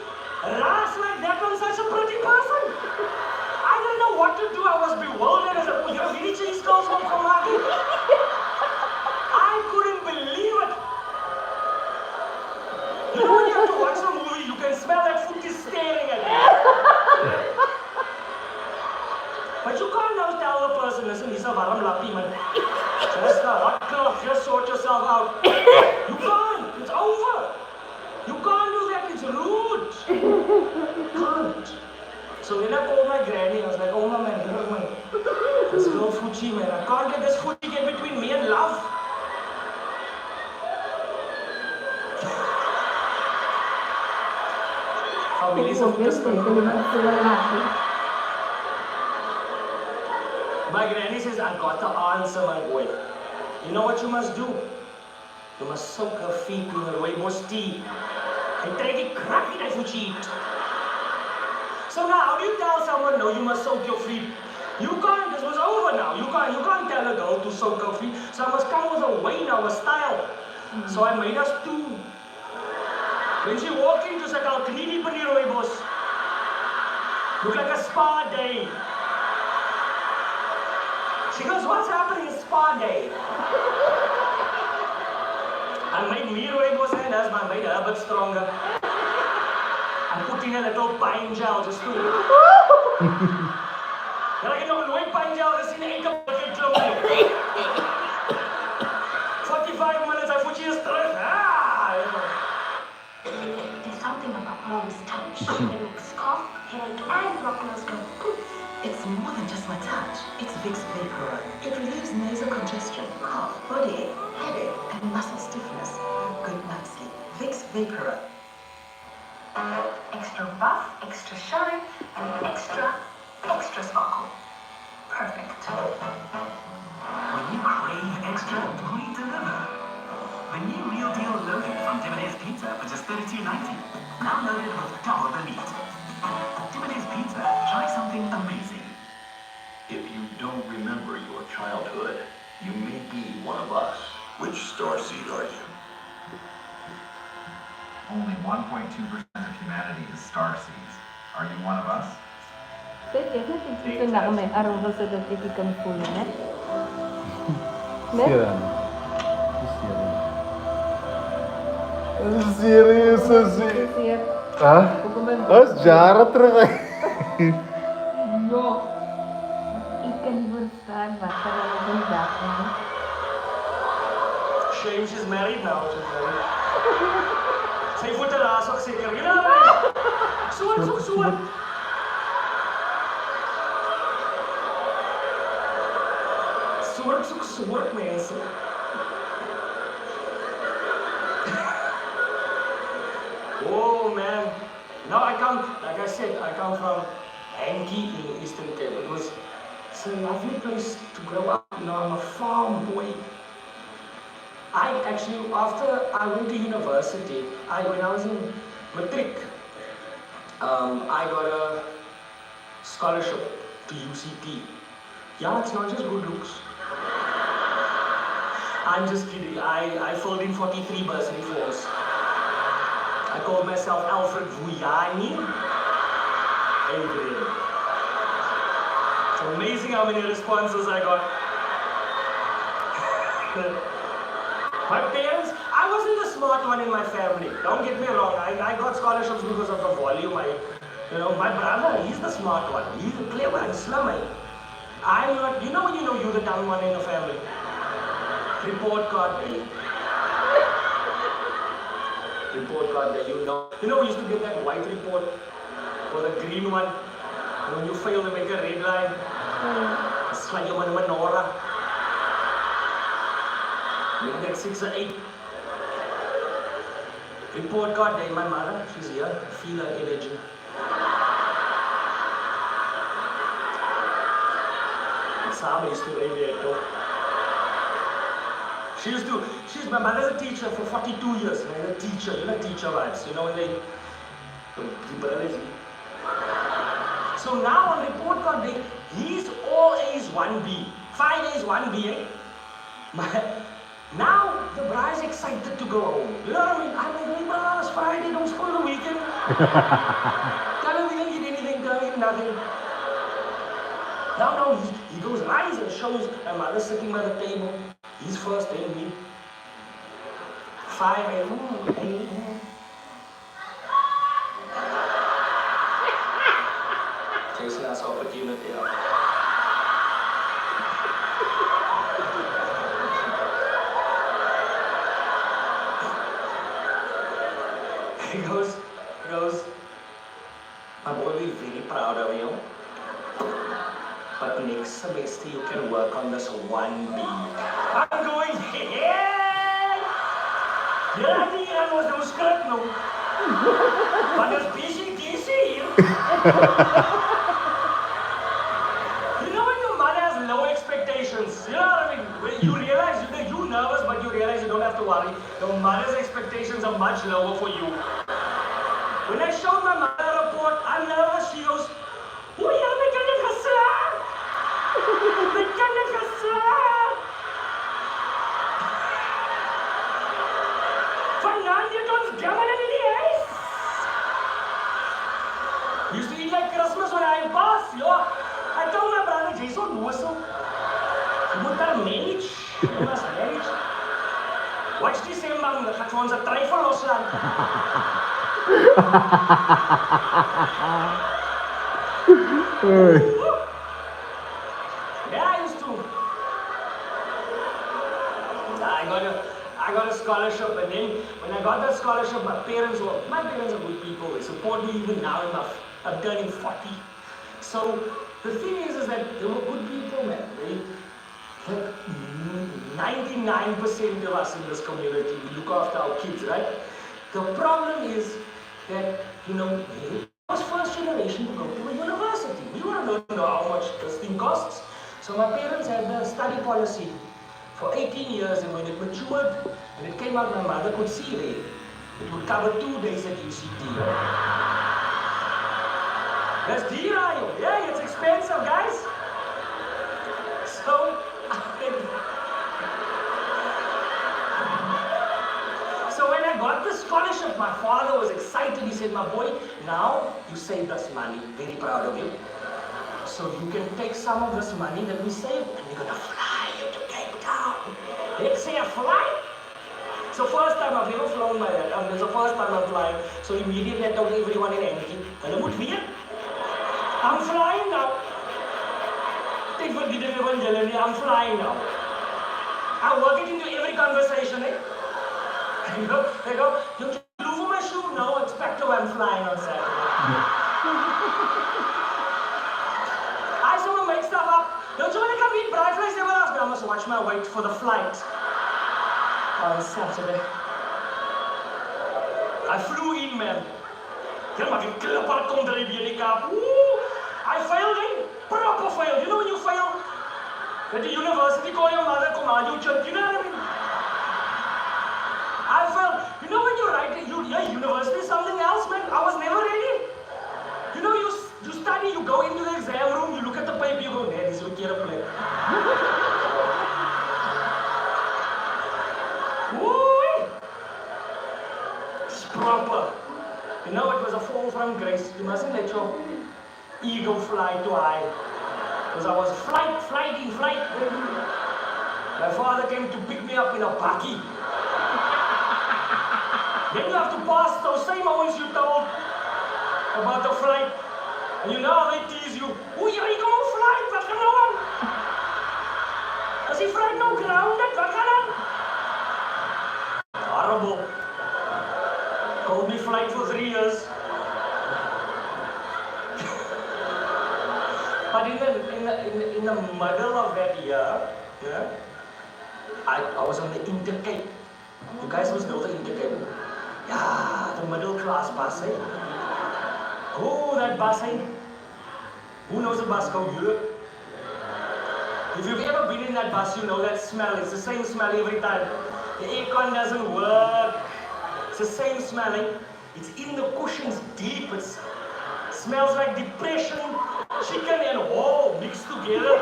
ras like that on such a pretty person. I didn't know what to do. I was bewildered as a village cheese girls from Comedic. I couldn't believe it. You know when you have to watch a movie, you can smell that Fuji staring at you. But you can't now tell the person, listen, he's a varam lapi man. Just a hot cloth, just sort yourself out. You can't, it's over. You can't do that, it's rude. Can't. So when I called my granny, I was like, oh my man, this girl Fuji man, I can't let this Fuji get between me and love. My granny says, I got the answer, my boy. You know what you must do? You must soak her feet in her rooibos tea and try to crack it as you cheat. So now, how do you tell someone, no, you must soak your feet? You can't, this was over now. You can't tell a girl to soak her feet. So I must come with a way now, a style. So I made us two. When she walked in, she said, I'll clean it with your rooibos. Look like a spa day. She goes, what's happening? It's spa day. I made me weight was and as I made her a bit stronger. I'm putting a little pine gel just to. Then I get no pine gel, just in a bucket club. 45 minutes, I put you stress. There's something about mom's touch. It makes cough, headache, and block nose go. It's more than just my touch. It's Vicks Vapor. It relieves nasal congestion, cough, body ache, headache, and muscle stiffness. Good night sleep. Vicks Vapor. Extra buff, extra shine, and extra sparkle. Perfect. When you crave extra, we deliver. The new Real Deal loaded from Dividend's Pizza for just $32.90. Now loaded with double the meat. Dividend's Pizza, try something amazing. If you don't remember your childhood, you may be one of us. Which starseed are you? Only 1.2% of humanity is starseeds. Are you one of us? Pwede, nagtitito na kami. Araw ba sa dati kami pulo na? Sira na. Serius sih. Ah? Jarak terus. No. Ikan bersama terlalu rendah. Shame she's married now. Say for the last of seeker. Suwan. Suwan, man. Oh man. Now I come, like I said, I come from Hanky in Eastern Cape. It's a lovely place to grow up. You know, I'm a farm boy. I actually, after I went to university, when I was in Matric, I got a scholarship to UCT. Yeah, it's not just good looks. I'm just kidding. I filled in 43 bursary forms. I called myself Alfred Vuyani. It's amazing how many responses I got. My parents, I wasn't the smart one in my family. Don't get me wrong. I got scholarships because of the volume. My brother, he's the smart one. He's clever and slim. I'm not, you're the dumb one in the family. Report card day. Report card day, we used to get that white report or the green one. And when you fail, they make a red line. It's like you're Manora. You get 6 or 8. Report card day, my mother, she's here. Feel her energy. Sama used to read it too. My mother's a teacher for 42 years. And a teacher, teacher vibes. When they So now on report card day, he's all A's 1B. 5 A's 1B, Now the bride's excited to go home. You know what I mean? I'm like, hey brother, it's Friday, don't spoil the weekend. Tell him we didn't get anything, tell him nothing. Now he goes rise and shows my mother sitting by the table. He's first in me. 5 A.M. Chasing us opportunity out. He goes, my boy, we're very proud of you. But next semester you can work on this 1B. I'm going, yeah! I was no script, no. But it's busy here. When your mother has low expectations, you know what I mean? When you realize you're nervous, but you realize you don't have to worry. Your mother's expectations are much lower for you. When I showed my mother a report, I'm nervous, she goes, oh yeah, Used to eat like like Christmas when I pass, yo. I told my brother, Jason, no so. You moet daar manage. You must manage. Watch this same man, dat gaat voor ons een twijfel loslaan. Yeah, I used to. I got a scholarship, and then when I got that scholarship, my parents are good people. They support me even now. I'm turning 40. So the thing is that they were good people, man. Like 99% of us in this community, we look after our kids, right? The problem is that, you know, I was first generation to go to a university. We want to know how much this thing costs. So my parents had a study policy for 18 years, and when it matured, and it came out, my mother could see it. It would cover 2 days at UCT. That's dear, yeah, it's expensive, guys. So when I got the scholarship, my father was excited. He said, my boy, now you saved us money. Very proud of you. So you can take some of this money that we saved, and we're gonna fly you to Cape Town. Let's say a flight. So first time I've never flown by that. It's the first time I'm flying. So immediately I told everyone in Enki, I'm flying now. Take for the evangelism, I'm flying now. I work it into every conversation, eh? They go, don't you do for my shoe? No, expect to I'm flying on Saturday. I just want to make stuff up. Don't you want to come eat fried rice with us? But I must watch my weight for the flight on Saturday. I flew in, man. I failed, eh? Proper fail. You know when you fail? At the university, call your mother, come on, you church, you know what I mean? I failed. You know when you write, yeah, university is something else, man. I was never ready. You know, you study, you go into the exam room, you look at the paper, you go, nah, this is a kid play. Woo! It's proper. You know, it was a fall from grace. You mustn't let your ego fly too high. Because I was flighting. My father came to pick me up in a bakkie. Then you have to pass those same moments you told about the flight. And you know how they tease you. Oh, you're going to fly, what can I want? As he flight no grounded, what can I? Horrible. Called me flight for 3 years. But in the middle of that year, yeah, I was on the Intercape. You guys must know the Intercape. Yeah, the middle class bus, eh? Oh, that bus, eh? Who knows the bus called Europe? If you've ever been in that bus, you know that smell. It's the same smell every time. The aircon doesn't work. It's the same smelling. It's in the cushions deep. It smells like depression, chicken and whole mixed together.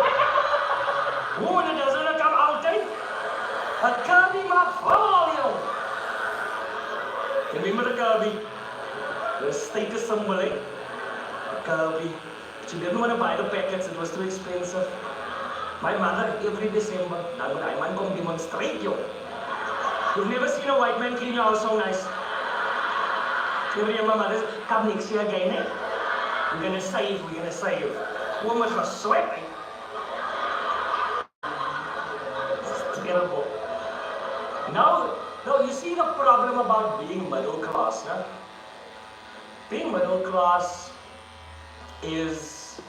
Oh, and it doesn't come out, eh? A Kirby McFall. Remember the Kirby? The status symbol, eh? A Kirby. But you didn't want to buy the packets, it was too expensive. My mother, every December, I man come demonstrate you. You've never seen a white man clean your house so nice. Every year my mother says, come next year again, eh? We're gonna save. Woman was sweating. It's terrible. Now, you see the problem about being middle class, huh? Being middle class is...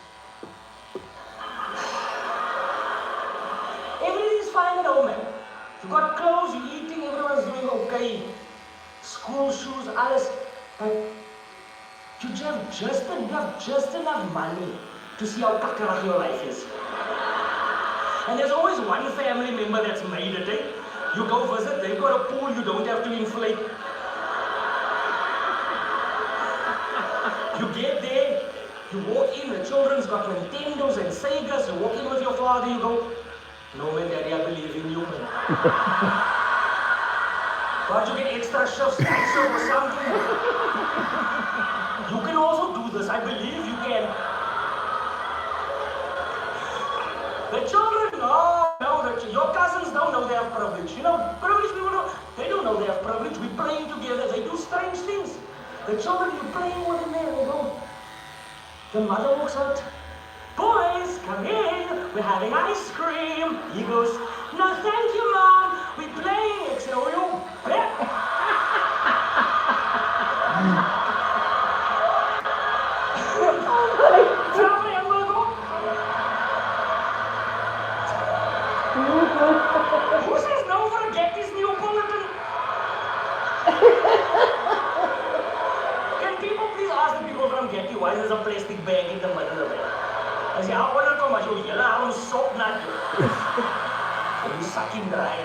everything is fine at home, man. You got clothes, you're eating, everyone's doing okay. School shoes, alles. But you have just enough money to see how kakkerig your life is. And there's always one family member that's made it, eh? You go visit, they've got a pool, you don't have to inflate. You get there, you walk in, the children's got Nintendos and Segas, you walk in with your father, you go, no man, daddy, I believe in you, man. But you get extra shifts, night shift or something. You can also do this. I believe you can. The children know that your cousins don't know they have privilege. You know, privileged people they don't know they have privilege. We're playing together. They do strange things. The children, you're playing with them there. They go. The mother walks out. Boys, come in. We're having ice cream. He goes, no, thank you, Mom. We're playing. I said, oh, you bet. Who says no for a get this new bulletin? Can people please ask the people from Getty why there's a plastic bag in the middle of it? I say, how will it come? I show you, I'm soap nut. You sucking dry.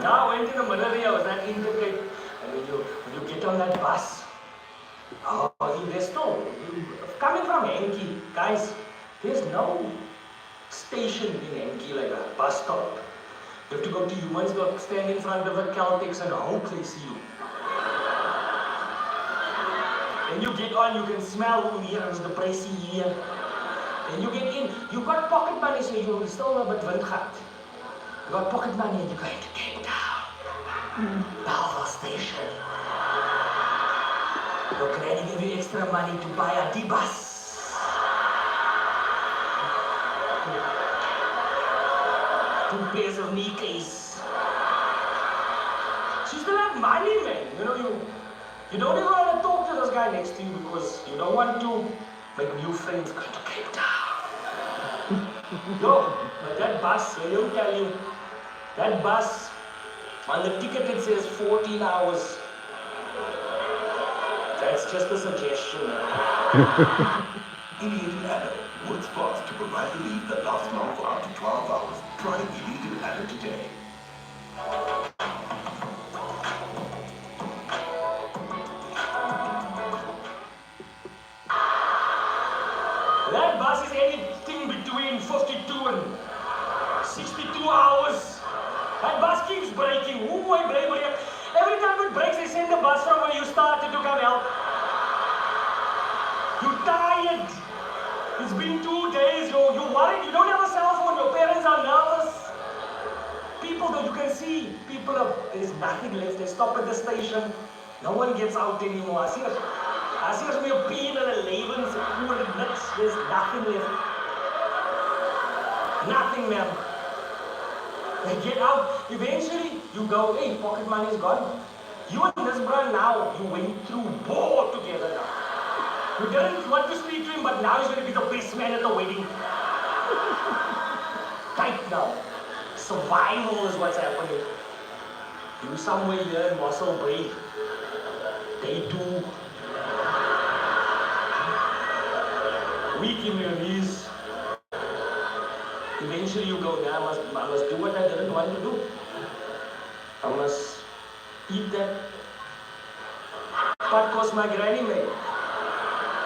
Now I went in the middle there, I was that integrate. And when you get on that bus, there's no, coming from Henki, guys, there's no station in Henki like a bus stop. You have to go to Humansburg, stand in front of the Celtics and hope they see you. And you get on, you can smell here, there's the pricey here. And you get in, you got pocket money, so you still a bit windgat. You got pocket money and you're going to Cape Town. Belfast Station. Your granny give you extra money to buy a D-bus. Two pairs of knees. She still have money, man. You know, you don't even want to talk to this guy next to you because you don't want to make new friends going to Cape Town. Yo, but that bus, I will tell you, that bus, on the ticket it says 14 hours. That's just a suggestion. Illegal adder works fast to provide relief that lasts long for up to 12 hours. Try illegal adder today. That bus is anything between 52 and 62 hours. That bus keeps breaking. Oh my break. Every time it breaks, they send the bus from where you started to come help. You're tired. It's been 2 days. You're worried. You don't have a cell phone. Your parents are nervous. People that you can see, there's nothing left. They stop at the station. No one gets out anymore. I see me a pin and a levens, there's nothing left. Nothing, ma'am. They get out. Eventually, you go, hey, pocket money is gone. You and this brother now, you went through war together now. You didn't want to speak to him, but now he's going to be the best man at the wedding. Tight now. Survival is what's happening. You somewhere here in Mossel Bay, they do. Weak in your knees. Eventually you go, yeah, I must do what I didn't want to do. I must eat that pot cost my granny made.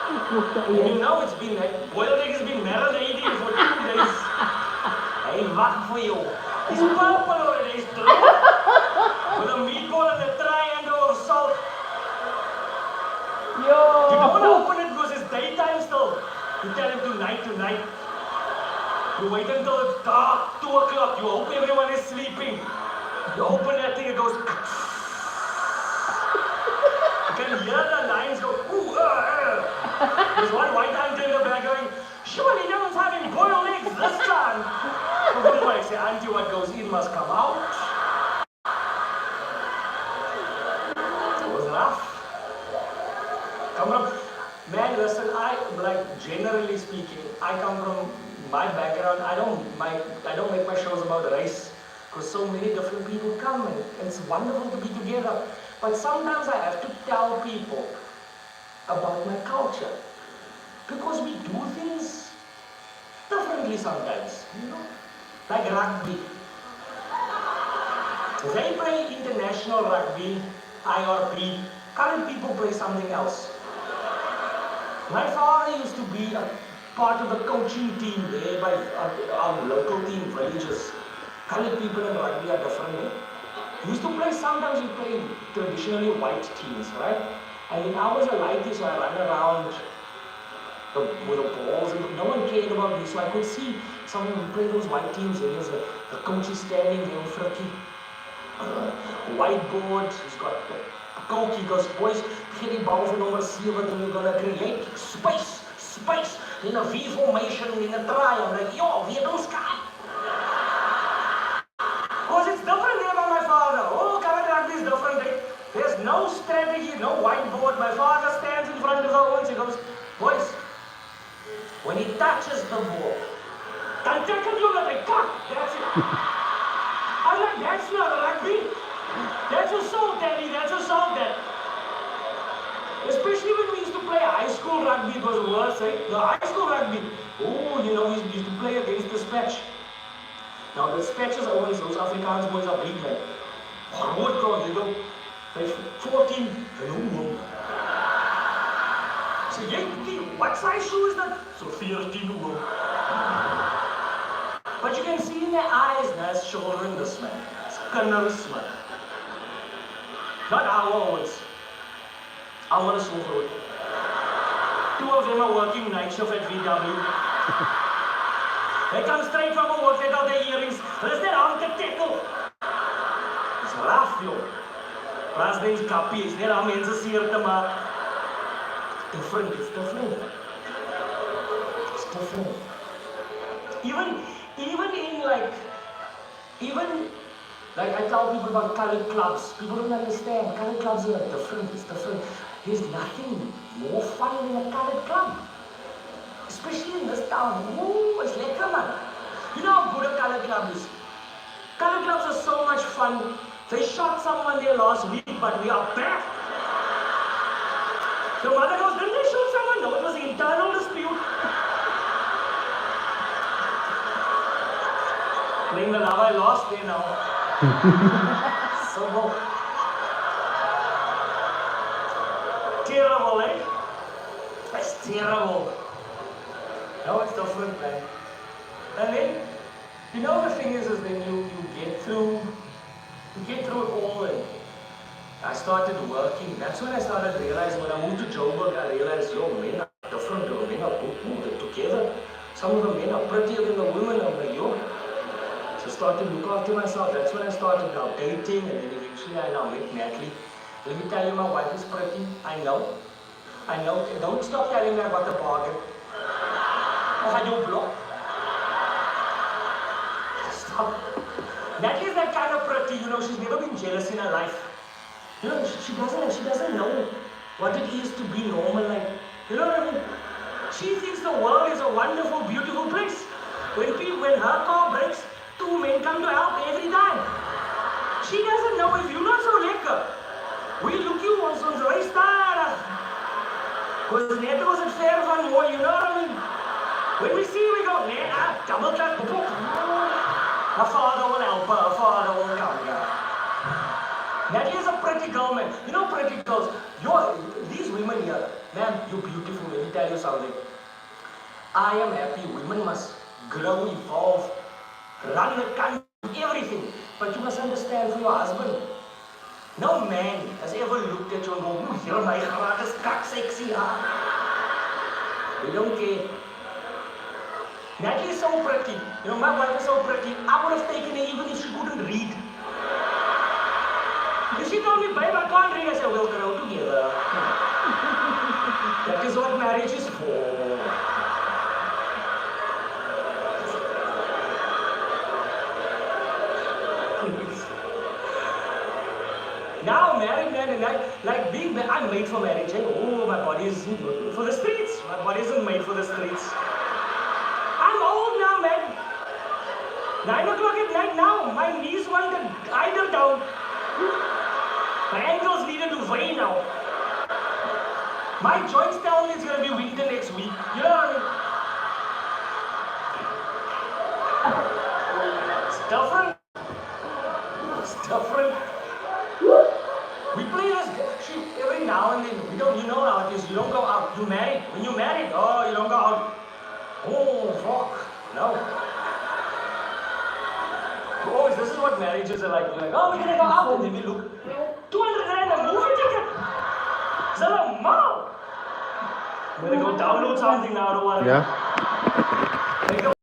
And you know it's been, boiled egg has been marinating for 2 days. Hey, wacht for you. It's purple already, it's true. With a meatball and a triangle of salt. You don't want to open it because it's daytime still. You tell him tonight. You wait until it's dark, 2 o'clock. You hope everyone is sleeping. You open that thing, it goes. You can hear the lines go. Ooh, There's one white auntie in the back going, surely no one's having boiled eggs this time. I say, auntie, what goes in must come out. It was rough. Come on. Man, listen, generally speaking, I come from my background, I don't make my shows about race, because so many different people come and it's wonderful to be together. But sometimes I have to tell people about my culture, because we do things differently sometimes, you know, like rugby. They play international rugby, IRP, current people play something else. My father used to be a part of the coaching team there by our local team, villages. Colored people in rugby are different. You used to play, sometimes you play traditionally white teams, right? I mean, I was a lighty, so I ran around with the balls, and no one cared about me, so I could see someone who play those white teams, and there's the coach is standing there with a whiteboard, he's got the coach, he goes, boys, get die bal van nommer 7, and you're gonna create space, in a V formation, in a try. I'm like, yo, we don't sky. Because it's different there by my father. Oh, current rugby is different. There's no strategy, no whiteboard. My father stands in front of the ones. He goes, boys, when he touches the ball, that's it. That's it. I'm like, that's not rugby. That's assault, Daddy. That's assault, Dad. Especially when we used to play high school rugby, it was worse, eh? The high school rugby. Oh, you know, we used to play against the Spatch. Now the Spatches are always, those Afrikaans boys are big, man. Groot crowd, you know. 14, hello. So, what size shoe is that? So 14, but you can see in their eyes, that's children, this man. It's kinders, man. Not our ones. I want to slow for it. 2 of them are working night shift at VW. They come straight from a work, they got their earrings. There's their arm to tackle. It's rough, yo. Plus there's guppy, it's their arm to seer te maak. Different, it's different. It's different. Even in like I tell people about colored clubs. People don't understand. Colored clubs are different, it's different. There's nothing more fun than a colored club. Especially in this town. Ooh, it's lekker, man. You know how good a colored club is? Colored clubs are so much fun. They shot someone there last week, but we are back. The mother goes, didn't they shoot someone? No, it was an internal dispute. Playing the love, I lost there now. So go. Terrible, eh? It's terrible. No, it's different, man. And then, you know the thing is then you get through it all, and I started working. That's when I started realizing, when I moved to Joburg, I realized, yo, men are different, men are good together. Some of the men are prettier than the women. I'm like, yo. So I started to look after myself. That's when I started now dating, and then eventually I now met Natalie. Let me tell you, my wife is pretty. I know. Don't stop telling me I got the bargain. I don't block. Stop. Natalie is that kind of pretty, you know, she's never been jealous in her life. You know, she doesn't know what it is to be normal, like, you know what I mean? She thinks the world is a wonderful, beautiful place. When her car breaks, 2 men come to help every time. She doesn't know if you're not so lekker. We look you on zo'n restaurant. Because net was it fair van mooi, you know what I mean? When we see, we go, double cut, her father will help her, her father will come here. Natalie is a pretty girl, man. You know pretty girls, these women here, man, you're beautiful, let me tell you something. I am happy, women must grow, evolve, run the country, everything. But you must understand for your husband. No man has ever looked at you and go, you're my gratis kak sexy, huh? We don't care. Natalie is so pretty. You know, my wife is so pretty. I would have taken her even if she couldn't read. If she told me, babe, I can't read, I said, we'll grow together. That is what marriage is for. Now married man, and like being married, I'm made for marriage. Eh? Oh, my body isn't for the streets. My body isn't made for the streets. I'm old now, man. 9 o'clock at night now. My knees want to idle down. My ankles needed to weigh now. My joints tell me it's going to be winter next week. You know what I mean? It's different. It's different. We play this every now and then. You know how it is. You don't go out. You married. When you married, oh, you don't go out. Oh, fuck. No. Boys, this is what marriages are like. You're like, oh, we're gonna go out, and then we look, 200 grand a movie ticket. Is that a mom? I'm gonna go download something now. I don't want to. Yeah.